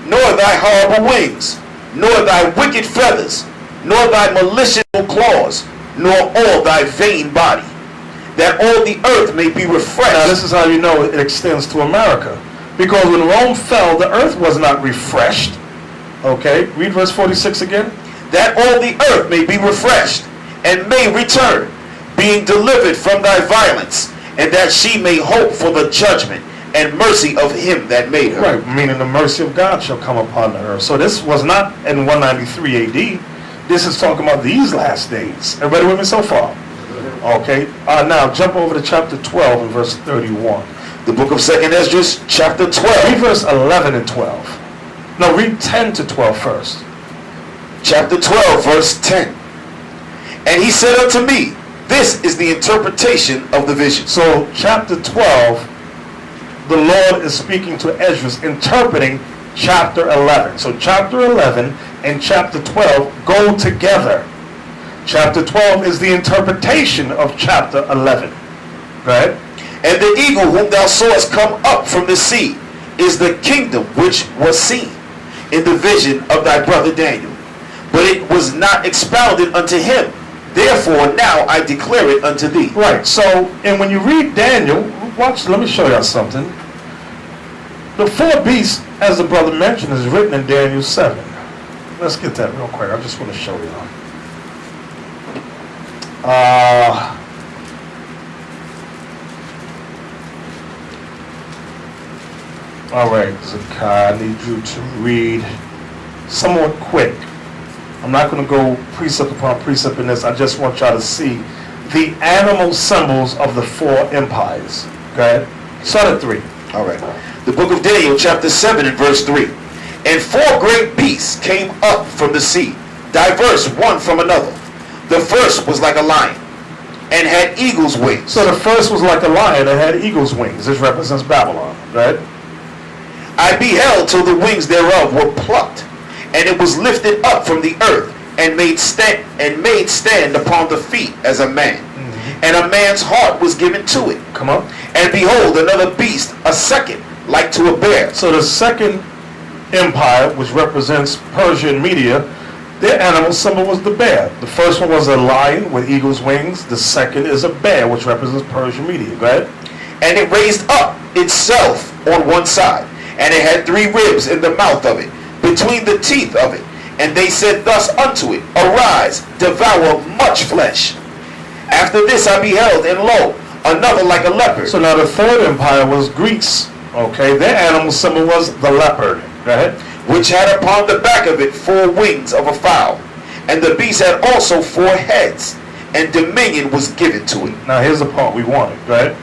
Nor thy horrible wings, nor thy wicked feathers, nor thy malicious claws, nor all thy vain body, that all the earth may be refreshed. Now this is how you know it extends to America. Because when Rome fell, the earth was not refreshed. Okay, read verse 46 again. That all the earth may be refreshed, and may return, being delivered from thy violence, and that she may hope for the judgment and mercy of him that made her. Right, meaning the mercy of God shall come upon the earth. So this was not in 193 AD. This is talking about these last days. Everybody with me so far? Okay, now jump over to chapter 12 and verse 31. The book of 2nd Ezra, chapter 12. Read verse 11 and 12. No, read 10 to 12 first. Chapter 12, verse 10. And he said unto me, this is the interpretation of the vision. So chapter 12, the Lord is speaking to Ezra, interpreting chapter 11. So chapter 11 and chapter 12 go together. Chapter 12 is the interpretation of chapter 11. Go ahead. And the eagle whom thou sawest come up from the sea is the kingdom which was seen in the vision of thy brother Daniel. But it was not expounded unto him. Therefore now I declare it unto thee. Right. So, and when you read Daniel, watch, let me show you something. The four beasts, as the brother mentioned, is written in Daniel 7. Let's get that real quick. I just want to show you. All right, Zakai, I need you to read somewhat quick. I'm not going to go precept upon precept in this. I just want y'all to see the animal symbols of the four empires. Go ahead. Start at 3. All right. The book of Daniel, chapter 7 and verse 3. And 4 great beasts came up from the sea, diverse one from another. The first was like a lion, and had eagle's wings. So the first was like a lion and had eagle's wings. This represents Babylon, right? I beheld till the wings thereof were plucked, and it was lifted up from the earth, and made stand upon the feet as a man. And a man's heart was given to it. Come on. And behold, another beast, a second, like to a bear. So the second empire, which represents Persia and Media, their animal symbol was the bear. The first one was a lion with eagle's wings. The second is a bear, which represents Persia and Media. Go ahead. And it raised up itself on one side, and it had 3 ribs in the mouth of it, between the teeth of it. And they said thus unto it, Arise, devour much flesh. After this I beheld, and lo, another like a leopard. So now the third empire was Greece. Okay, their animal symbol was the leopard. Go ahead. Which had upon the back of it 4 wings of a fowl. And the beast had also 4 heads, and dominion was given to it. Now here's the part we wanted. Go ahead.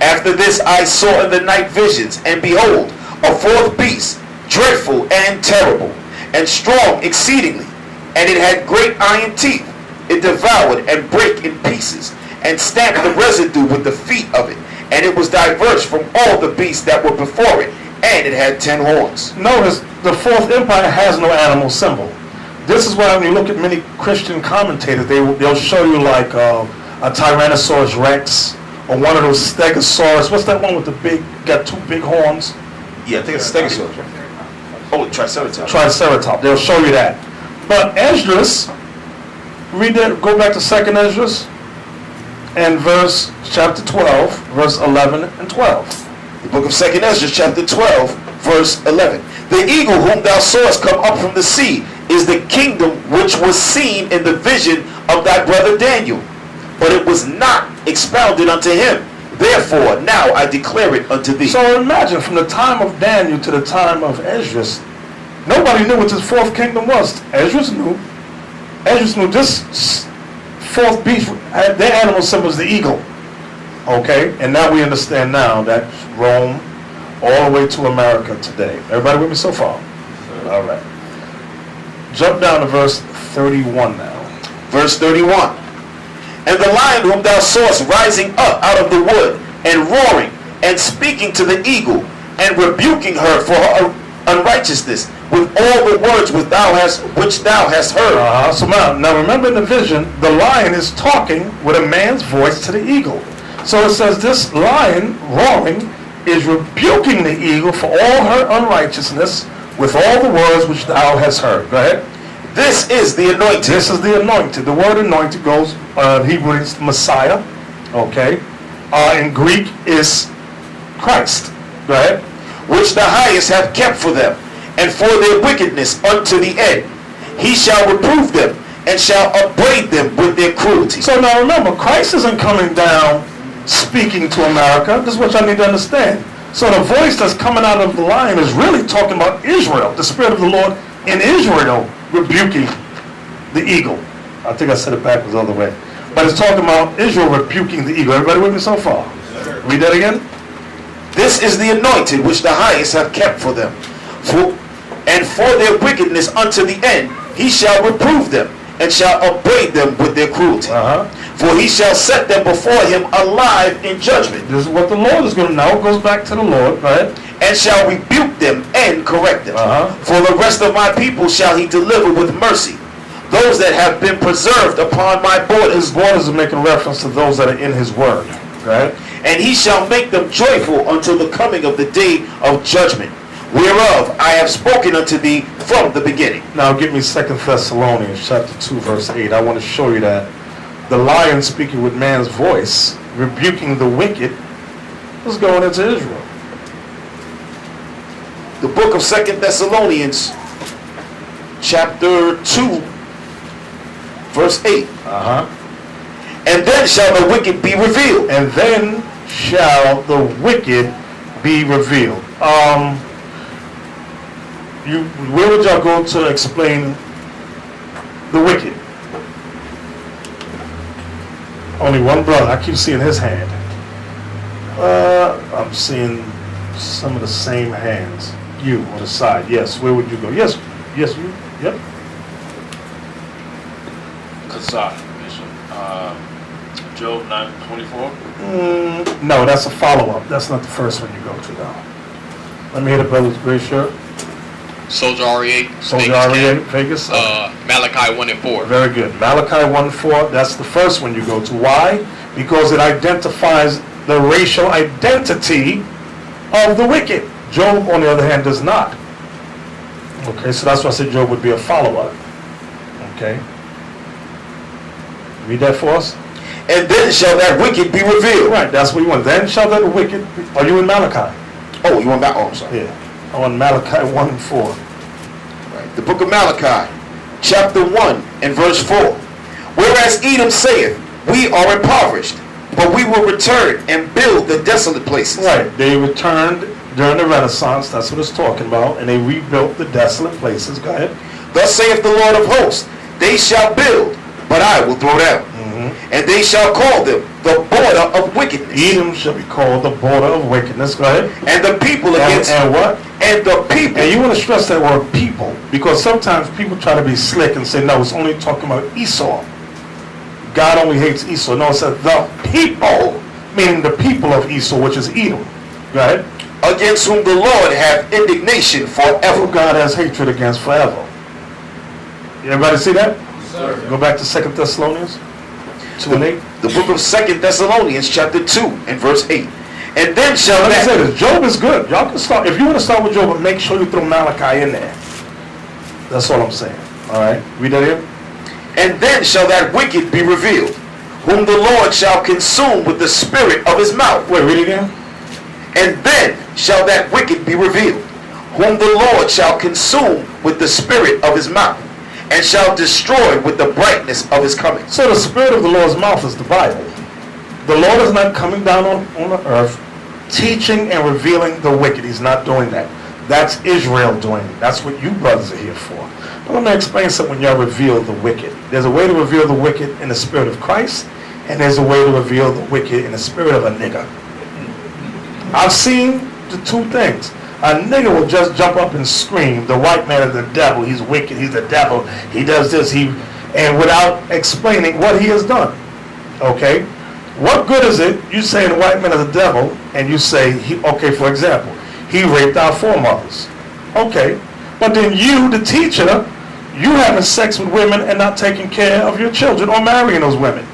After this I saw in the night visions, and behold, a 4th beast, dreadful and terrible, and strong exceedingly, and it had great iron teeth. It devoured and brake in pieces, and stamped the residue with the feet of it, and it was diverse from all the beasts that were before it, and it had 10 horns. Notice the 4th empire has no animal symbol. This is why when you look at many Christian commentators, they'll show you like a Tyrannosaurus Rex, or one of those Stegosaurus. What's that one with the got 2 big horns? Yeah, I think it's Stegosaurus. Oh, Triceratops. Triceratops. They'll show you that. But Esdras, read that. Go back to 2nd Esdras, and chapter 12, verse 11 and 12. The book of 2nd Ezra, chapter 12, verse 11. The eagle whom thou sawest come up from the sea is the kingdom which was seen in the vision of thy brother Daniel, but it was not expounded unto him. Therefore now I declare it unto thee. So imagine from the time of Daniel to the time of Esdras, nobody knew what this 4th kingdom was. Esdras knew. Esdras knew this 4th beast, their animal symbol is the eagle. Okay, and now we understand now that Rome all the way to America today. Everybody with me so far? All right. Jump down to verse 31 now. Verse 31. And the lion whom thou sawest rising up out of the wood, and roaring, and speaking to the eagle, and rebuking her for her unrighteousness, with all the words which thou hast heard. So now remember in the vision, the lion is talking with a man's voice to the eagle. So it says this lion roaring is rebuking the eagle for all her unrighteousness with all the words which thou hast heard. Go ahead. This is the anointed. This is the anointed. The word anointed goes, Hebrew is Messiah. Okay. In Greek is Christ. Go ahead. Which the highest hath kept for them, and for their wickedness unto the end. He shall reprove them, and shall upbraid them with their cruelty. So now remember, Christ isn't coming down speaking to America. This is what y'all need to understand. So the voice that's coming out of the lion is really talking about Israel, the Spirit of the Lord in Israel rebuking the eagle. I think I said it backwards the other way. But it's talking about Israel rebuking the eagle. Everybody with me so far? Read that again. This is the anointed which the highest hath kept for them. And for their wickedness unto the end, he shall reprove them, and shall upbraid them with their cruelty. For he shall set them before him alive in judgment. This is what the Lord is going to now. It goes back to the Lord, right? And shall rebuke them and correct them. For the rest of my people shall he deliver with mercy, those that have been preserved upon my borders. His borders are making reference to those that are in his word, right? And he shall make them joyful until the coming of the day of judgment, whereof I have spoken unto thee from the beginning. Now give me 2 Thessalonians chapter 2 verse 8. I want to show you that the lion speaking with man's voice, rebuking the wicked, is going into Israel. The book of 2 Thessalonians chapter 2 verse 8. And then shall the wicked be revealed. And then shall the wicked be revealed. Where would y'all go to explain the wicked? Only one brother. I keep seeing his hand. I'm seeing some of the same hands. You on the side. Yes. Where would you go? Yes. Yes. You. Yep. Kasai, Bishop. Job 9:24. No, that's a follow-up. That's not the first one you go to now. Let me hear the brother's gray shirt. Soldier RE8. Soldier RE8, Vegas. Malachi 1 and 4. Very good. Malachi 1:4. That's the first one you go to. Why? Because it identifies the racial identity of the wicked. Job, on the other hand, does not. Okay, so that's why I said Job would be a follow-up. Okay. Read that for us. And then shall that wicked be revealed. Right, that's what you want. Then shall that wicked be... Are you in Malachi? Oh, you want that? Oh, I'm sorry. Yeah. On Malachi 1 and 4. Right. The book of Malachi, chapter 1 and verse 4. Whereas Edom saith, we are impoverished, but we will return and build the desolate places. Right. They returned during the Renaissance. That's what it's talking about. And they rebuilt the desolate places. Go ahead. Thus saith the Lord of hosts, they shall build, but I will throw down. And they shall call them the border of wickedness. Edom shall be called the border of wickedness. Go ahead. And the people against... And what? And the people. And you want to stress that word people, because sometimes people try to be slick and say, no, it's only talking about Esau. God only hates Esau. No, it says the people, meaning the people of Esau, which is Edom. Go ahead. Against whom the Lord hath indignation forever. Who God has hatred against forever. Everybody see that? Sir. Go back to 2 Thessalonians 2 and 8. The book of 2 Thessalonians chapter 2 and verse 8. And then shall Let me say this. Job is good. Y'all can start. If you want to start with Job, but make sure you throw Malachi in there. That's all I'm saying. All right. Read that here. And then shall that wicked be revealed, whom the Lord shall consume with the spirit of his mouth. Wait, read it again. And then shall that wicked be revealed, whom the Lord shall consume with the spirit of his mouth, and shall destroy with the brightness of his coming. So the spirit of the Lord's mouth is the Bible. The Lord is not coming down on the earth teaching and revealing the wicked. He's not doing that. That's Israel doing it. That's what you brothers are here for. But let me explain something when y'all reveal the wicked. There's a way to reveal the wicked in the spirit of Christ, and there's a way to reveal the wicked in the spirit of a nigger. I've seen the two things. A nigger will just jump up and scream, the white man is the devil, he's wicked, he's the devil, he does this, and and without explaining what he has done. Okay? What good is it you saying the white man is a devil, and you say, okay, for example, he raped our foremothers. Okay. But then you, the teacher, you having sex with women and not taking care of your children or marrying those women.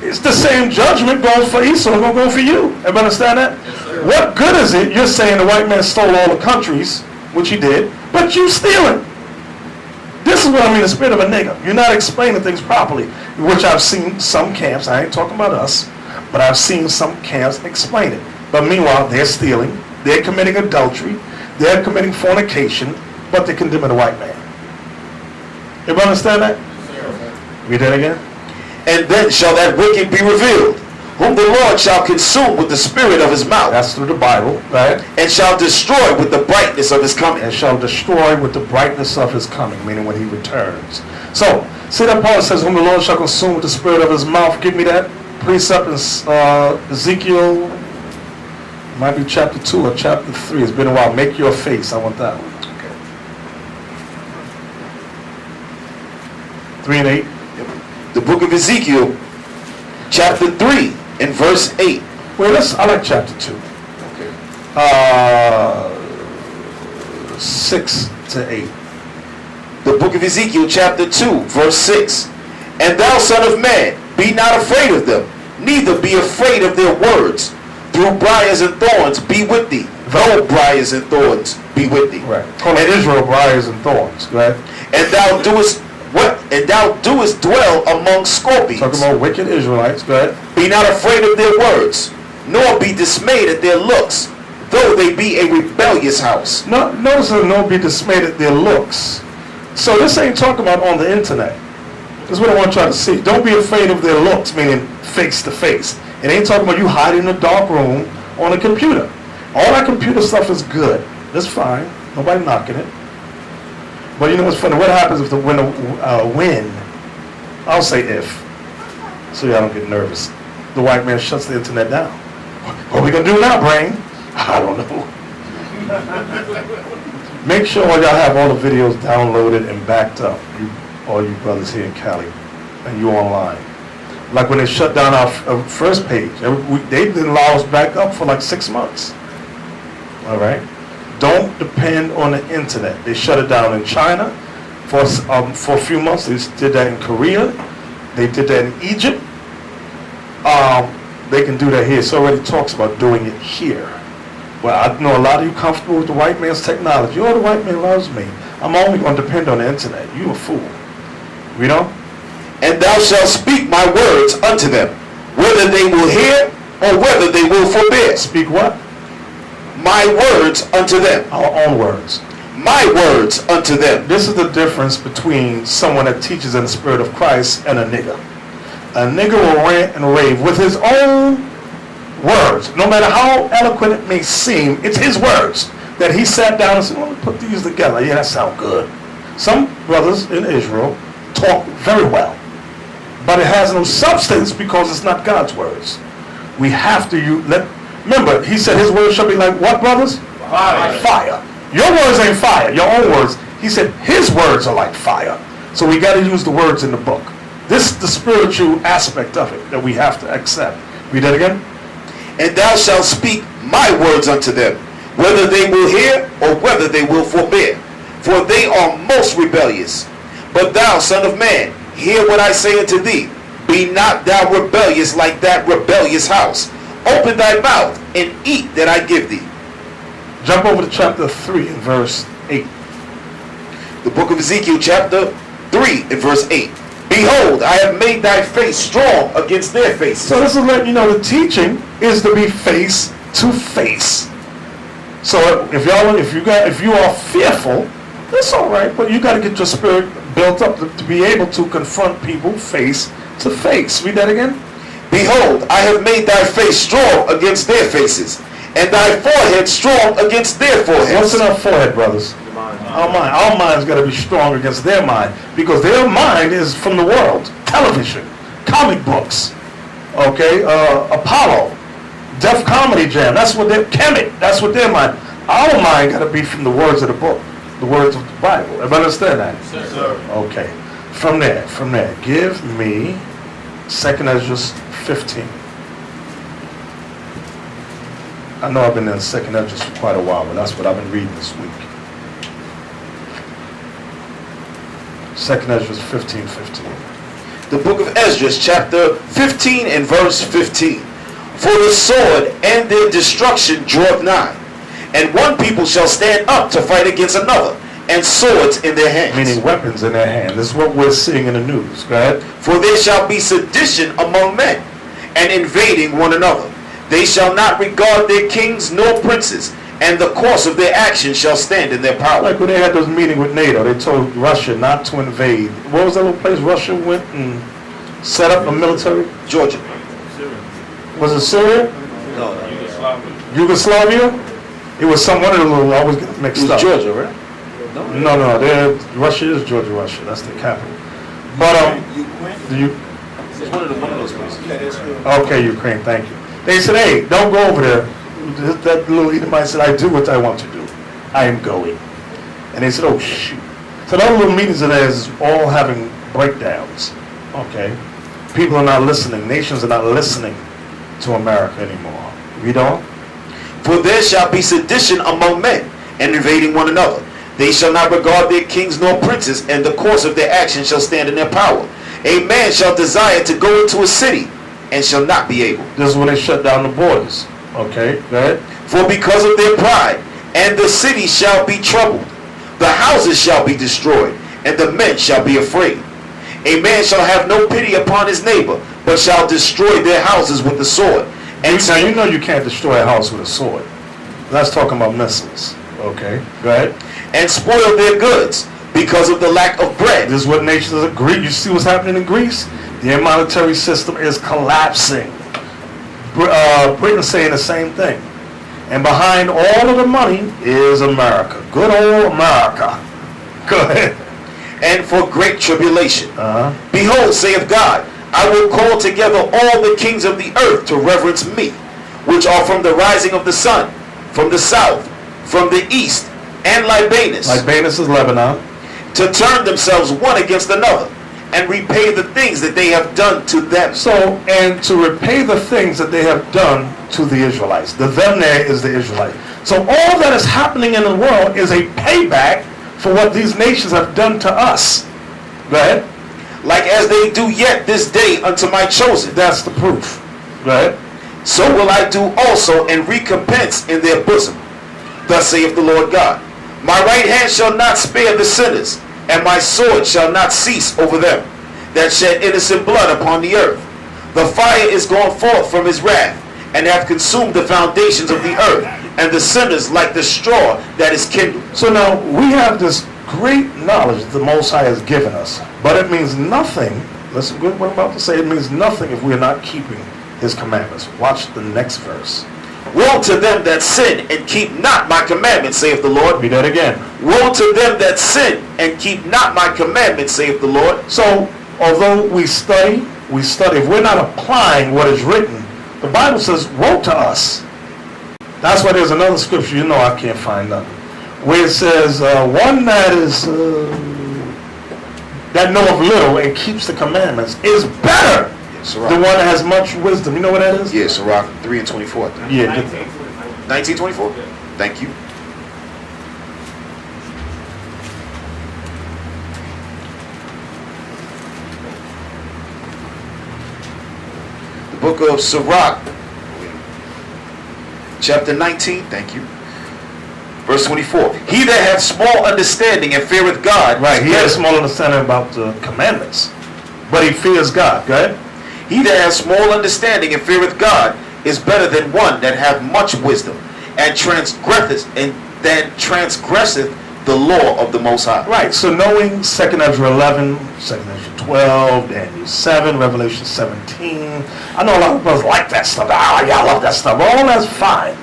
It's the same judgment goes for Esau, it's going to go for you. Everybody understand that? Yes, what good is it you're saying the white man stole all the countries, which he did, but you stealing? This is what I mean, the spirit of a nigger. You're not explaining things properly, which I've seen some camps, I ain't talking about us, but I've seen some camps explain it. But meanwhile, they're stealing, they're committing adultery, they're committing fornication, but they're condemning the white man. Everybody understand that? Read that again. And then shall that wicked be revealed, whom the Lord shall consume with the spirit of his mouth. That's through the Bible, right? And shall destroy with the brightness of his coming. And shall destroy with the brightness of his coming, meaning when he returns. So, see that Paul says, whom the Lord shall consume with the spirit of his mouth. Give me that precept in Ezekiel, might be chapter 2 or chapter 3. It's been a while. Make your face. I want that one. Okay. 3 and 8. The book of Ezekiel, chapter 3 and verse 8. Well, I like chapter 2. Okay. 6 to 8. The book of Ezekiel, chapter 2, verse 6. And thou, son of man, be not afraid of them, neither be afraid of their words. Through briars and thorns be with thee. Though briars and thorns be with thee. Right. Call it Israel briars and thorns. Right. And thou doest what? And thou doest dwell among scorpions. Talking about wicked Israelites. Go ahead. Be not afraid of their words, nor be dismayed at their looks, though they be a rebellious house. No, notice that nor be dismayed at their looks. So this ain't talking about on the internet. This is what I want you to see. Don't be afraid of their looks, meaning face to face. It ain't talking about you hiding in a dark room on a computer. All that computer stuff is good. That's fine. Nobody knocking it. But you know what's funny? What happens if when the wind, I'll say if, so y'all don't get nervous, the white man shuts the internet down. What are we going to do now, brain? I don't know. Make sure y'all have all the videos downloaded and backed up. All you brothers here in Cali, and you online. Like when they shut down our first page, they didn't allow us back up for like 6 months. All right? Don't depend on the internet. They shut it down in China for a few months. They did that in Korea. They did that in Egypt. They can do that here. It already talks about doing it here. Well, I know a lot of you comfortable with the white man's technology. Oh, the white man loves me. I'm only going to depend on the internet. You a fool. Read on. And thou shalt speak my words unto them, whether they will hear or whether they will forbear. Speak what? My words unto them. Our own words. My words unto them. This is the difference between someone that teaches in the spirit of Christ and a nigger. A nigger will rant and rave with his own words. No matter how eloquent it may seem, it's his words that he sat down and said, well, let me put these together. Yeah, that sounds good. Some brothers in Israel talk very well, but it has no substance because it's not God's words. We have to remember, he said his words shall be like what, brothers? Fire. Like fire. Your words ain't fire, your own words. He said his words are like fire. So we got to use the words in the book. This is the spiritual aspect of it that we have to accept. Read that again. And thou shalt speak my words unto them, whether they will hear or whether they will forbear. For they are most rebellious. But thou, son of man, hear what I say unto thee. Be not thou rebellious like that rebellious house. Open thy mouth and eat that I give thee. Jump over to chapter 3 and verse 8. The book of Ezekiel chapter 3 and verse 8. Behold, I have made thy face strong against their faces. So this is letting you know the teaching is to be face to face. So if you are fearful, that's all right, but you got to get your spirit built up to be able to confront people face to face. Read that again. Behold, I have made thy face strong against their faces, and thy forehead strong against their foreheads. What's in our forehead, brothers? Our mind. Our mind's got to be strong against their mind, because their mind is from the world. Television, comic books, okay, Apollo, Def Comedy Jam. That's what they're Kemet. That's what their mind. Our mind got to be from the words of the book, the words of the Bible. Everybody understand that? Yes, sir. Okay. From there. Give me 2nd Ezra 15. I know I've been in 2nd Ezra for quite a while, but that's what I've been reading this week. 2nd Ezra 15:15. The book of Ezra, chapter 15 and verse 15. For the sword and their destruction draweth nigh, and one people shall stand up to fight against another, and swords in their hands. Meaning weapons in their hand. This is what we're seeing in the news. Go ahead. For there shall be sedition among men, and invading one another. They shall not regard their kings nor princes, and the course of their action shall stand in their power. Like when they had those meeting with NATO, they told Russia not to invade. What was that little place Russia went and set up a military? Georgia. Was it Syria? No. Yugoslavia? It was one of the little, I always get mixed It up. was Georgia, right? No, Russia is Georgia, That's the capital. But It's one of those places. okay, Ukraine, thank you. They said, hey, don't go over there. That little Edomite said, I do what I want to do. I am going. And they said, oh shoot. So those little meetings of theirs all having breakdowns. Okay. People are not listening. Nations are not listening to America anymore. Read on. For there shall be sedition among men, and invading one another. They shall not regard their kings nor princes, and the course of their action shall stand in their power. A man shall desire to go into a city, and shall not be able. This is when they shut down the borders. Okay, go ahead. For because of their pride, and the city shall be troubled, the houses shall be destroyed, and the men shall be afraid. A man shall have no pity upon his neighbor, but shall destroy their houses with the sword. And Now you know you can't destroy a house with a sword. That's talking about missiles. Okay, go ahead. And spoil their goods, because of the lack of bread. This is what nations agree. You see what's happening in Greece? Their monetary system is collapsing. Britain's saying the same thing. And behind all of the money is America. Good old America. Go ahead. And for great tribulation. Uh-huh. Behold, saith God, I will call together all the kings of the earth to reverence me, which are from the rising of the sun, from the south, from the east, and Libanus. Libanus is Lebanon. To turn themselves one against another, and repay the things that they have done to them. So, and to repay the things that they have done to the Israelites. The them there is the Israelites. So all that is happening in the world is a payback for what these nations have done to us. Go ahead. Like as they do yet this day unto my chosen. That's the proof. Go ahead. So will I do also and recompense in their bosom. Thus saith the Lord God. My right hand shall not spare the sinners, and my sword shall not cease over them that shed innocent blood upon the earth. The fire is gone forth from his wrath, and hath consumed the foundations of the earth, and the sinners like the straw that is kindled. So now we have this great knowledge that the Most High has given us, but it means nothing. Listen to what I'm about to say. It means nothing if we are not keeping his commandments. Watch the next verse. Woe to them that sin and keep not my commandments, saith the Lord. Read that again. Woe to them that sin and keep not my commandments, saith the Lord. So, although we study, if we're not applying what is written, the Bible says, woe to us. That's why there's another scripture, you know I can't find nothing, where it says, one that is, that knoweth little and keeps the commandments is better than one that has much wisdom. You know what that is? Yes, Sirach 3 and 24. Yeah. 1924? Thank you. The book of Sirach, chapter 19, thank you. Verse 24. He that hath small understanding and feareth God. Right, he has small understanding about the commandments, but he fears God. Go ahead. He that hath small understanding and feareth God is better than one that hath much wisdom, and transgresseth the law of the Most High. Right, so knowing 2nd Ezra 11, 2nd Ezra 12, Daniel 7, Revelation 17. I know a lot of brothers like that stuff. Ah, yeah, I love that stuff. All that's fine.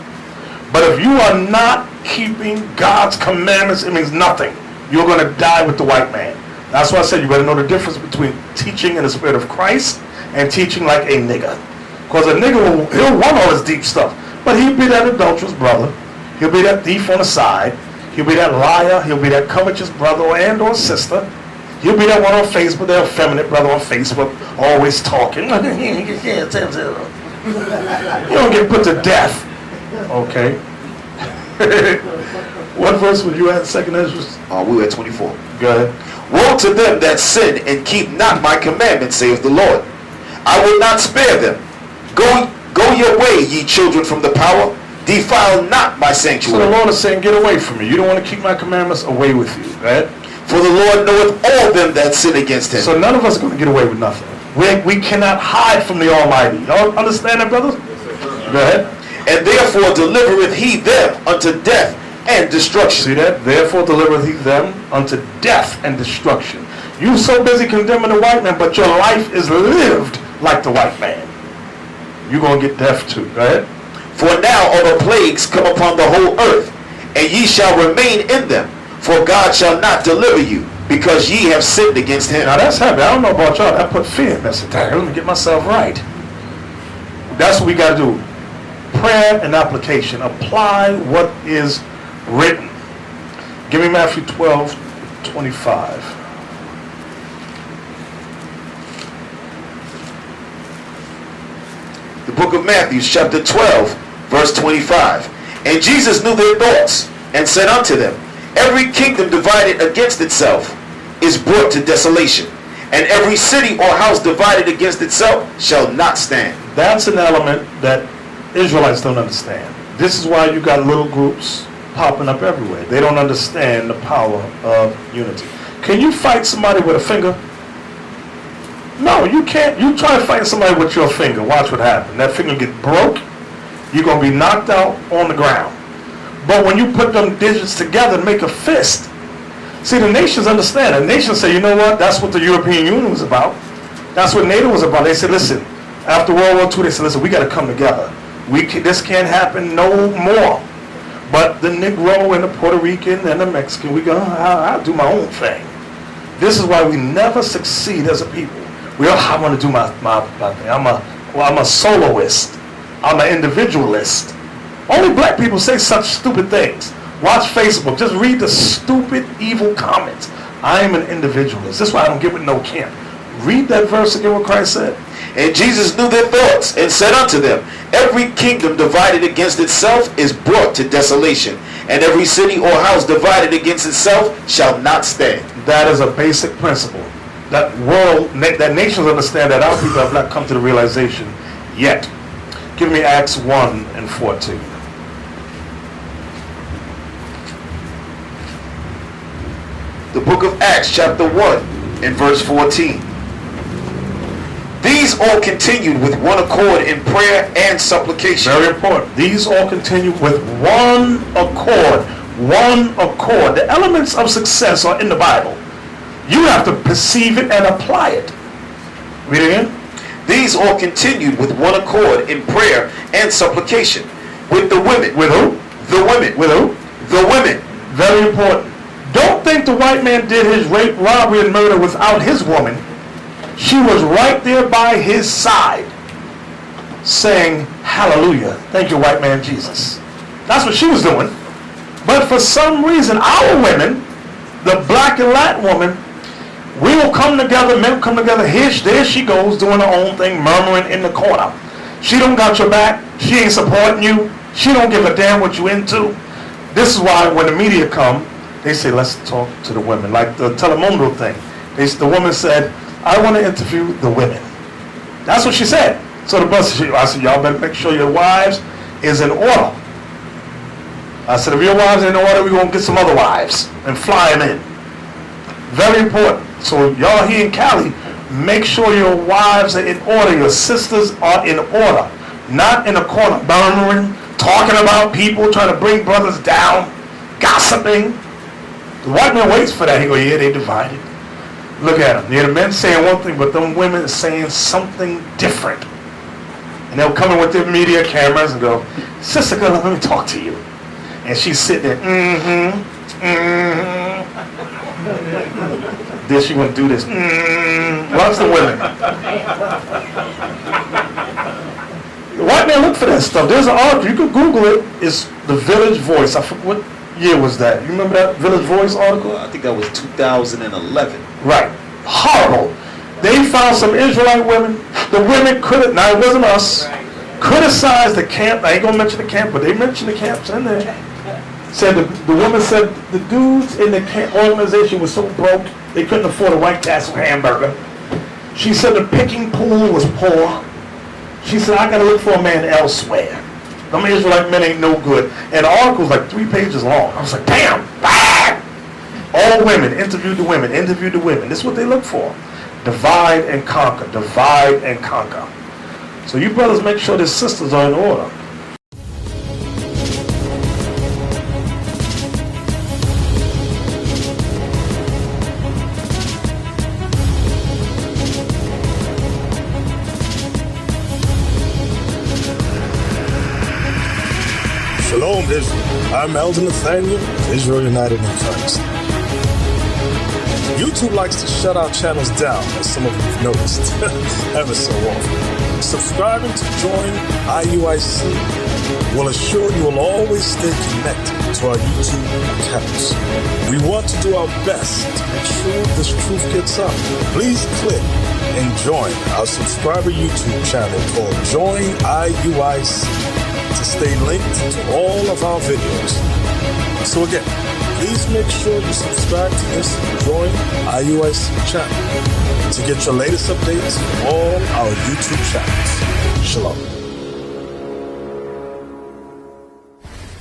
But if you are not keeping God's commandments, it means nothing. You're going to die with the white man. That's why I said you better know the difference between teaching in the spirit of Christ and teaching like a nigga. Because a nigga, he'll want all this deep stuff. But he'll be that adulterous brother. He'll be that thief on the side. He'll be that liar. He'll be that covetous brother and or sister. You'll be that one on Facebook, that effeminate brother on Facebook, always talking. You don't get put to death. Okay. What verse were you at, second Ezra? We were at 24. Go ahead. Woe to them that sin and keep not my commandments, saith the Lord. I will not spare them. Go your way, ye children from the power. Defile not my So sanctuary. the Lord is saying, get away from me. You don't want to keep my commandments, away with you. Right? For the Lord knoweth all them that sin against him. So none of us are going to get away with nothing. We cannot hide from the Almighty. Y'all understand that, brothers? Go ahead. And therefore delivereth he them unto death and destruction. See that? Therefore delivereth he them unto death and destruction. You so busy condemning the white man, but your life is lived like the white man. You're going to get death too. Go ahead. For now are the plagues come upon the whole earth, and ye shall remain in them. For God shall not deliver you, because ye have sinned against him. Now that's heavy. I don't know about y'all. That put fear in me. I said, "Dang, let me get myself right." That's what we got to do. Prayer and application. Apply what is written. Give me Matthew 12:25. The book of Matthew, chapter 12, verse 25. And Jesus knew their thoughts, and said unto them, Every kingdom divided against itself is brought to desolation, and every city or house divided against itself shall not stand. That's an element that Israelites don't understand. This is why you got little groups popping up everywhere. They don't understand the power of unity. Can you fight somebody with a finger? No, you can't. You try to fight somebody with your finger. Watch what happens. That finger get broke. You're going to be knocked out on the ground. But when you put them digits together and make a fist, see, the nations understand. The nations say, you know what? That's what the European Union was about. That's what NATO was about. They said, listen, after World War II, they said, listen, we got to come together. This can't happen no more. But the Negro and the Puerto Rican and the Mexican, I'll do my own thing. This is why we never succeed as a people. I want to do my thing. I'm a soloist. I'm an individualist. Only black people say such stupid things. Watch Facebook. Just read the stupid, evil comments. I am an individualist. This is why I don't get with no camp. Read that verse again, what Christ said. And Jesus knew their thoughts, and said unto them, Every kingdom divided against itself is brought to desolation, and every city or house divided against itself shall not stand. That is a basic principle. That nations understand that our people have not come to the realization yet. Give me Acts 1:14. The book of Acts, chapter 1, and verse 14. These all continued with one accord in prayer and supplication. Very important. These all continue with one accord. One accord. The elements of success are in the Bible. You have to perceive it and apply it. Read it again. These all continued with one accord in prayer and supplication with the women. With who? The women. With who? The women. Very important. Don't think the white man did his rape, robbery, and murder without his woman. She was right there by his side saying, hallelujah. Thank you, white man Jesus. That's what she was doing. But for some reason, our women, the black and Latin woman, we will come together, men come together. There she goes doing her own thing, murmuring in the corner. She don't got your back. She ain't supporting you. She don't give a damn what you into. This is why when the media come, they say, let's talk to the women. Like the Telemundo thing. The woman said, I want to interview the women. That's what she said. So the bus, I said, y'all better make sure your wives is in order. I said, if your wives are in order, we're going to get some other wives and fly them in. Very important. So y'all here in Cali, make sure your wives are in order. Your sisters are in order. Not in a corner murmuring, talking about people, trying to bring brothers down, gossiping. The white man waits for that. He go, yeah, they divided. Look at them. Yeah, the men saying one thing, but them women are saying something different. And they'll come in with their media cameras and go, sister, girl, let me talk to you. And she's sitting there, Then she gonna do this, Watch the women. The white man look for that stuff. There's an article, you can Google it. It's the Village Voice. I forget what year was that. You remember that Village Voice article? I think that was 2011. Right. Horrible. They found some Israelite women. The women now it wasn't us, criticized the camp. I ain't going to mention the camp, but they mentioned the camps in there. Said the woman said the dudes in the camp organization was so broke, they couldn't afford a White Castle hamburger. She said the picking pool was poor. She said, I got to look for a man elsewhere. Them Israelite men ain't no good. And the article's like 3 pages long. I was like, damn. All women, interviewed the women, interviewed the women. This is what they look for. Divide and conquer, divide and conquer. So you brothers make sure the sisters are in order. Shalom, Israel. I'm Elder Nathanyel of Israel United in Christ. YouTube likes to shut our channels down, as some of you have noticed, ever so often. Subscribing to join IUIC will assure you will always stay connected to our YouTube accounts. We want to do our best to make sure this truth gets out. Please click and join our subscriber YouTube channel called Join IUIC to stay linked to all of our videos. So again, please make sure you subscribe to this Join IUIC channel to get your latest updates from all our YouTube channels. Shalom.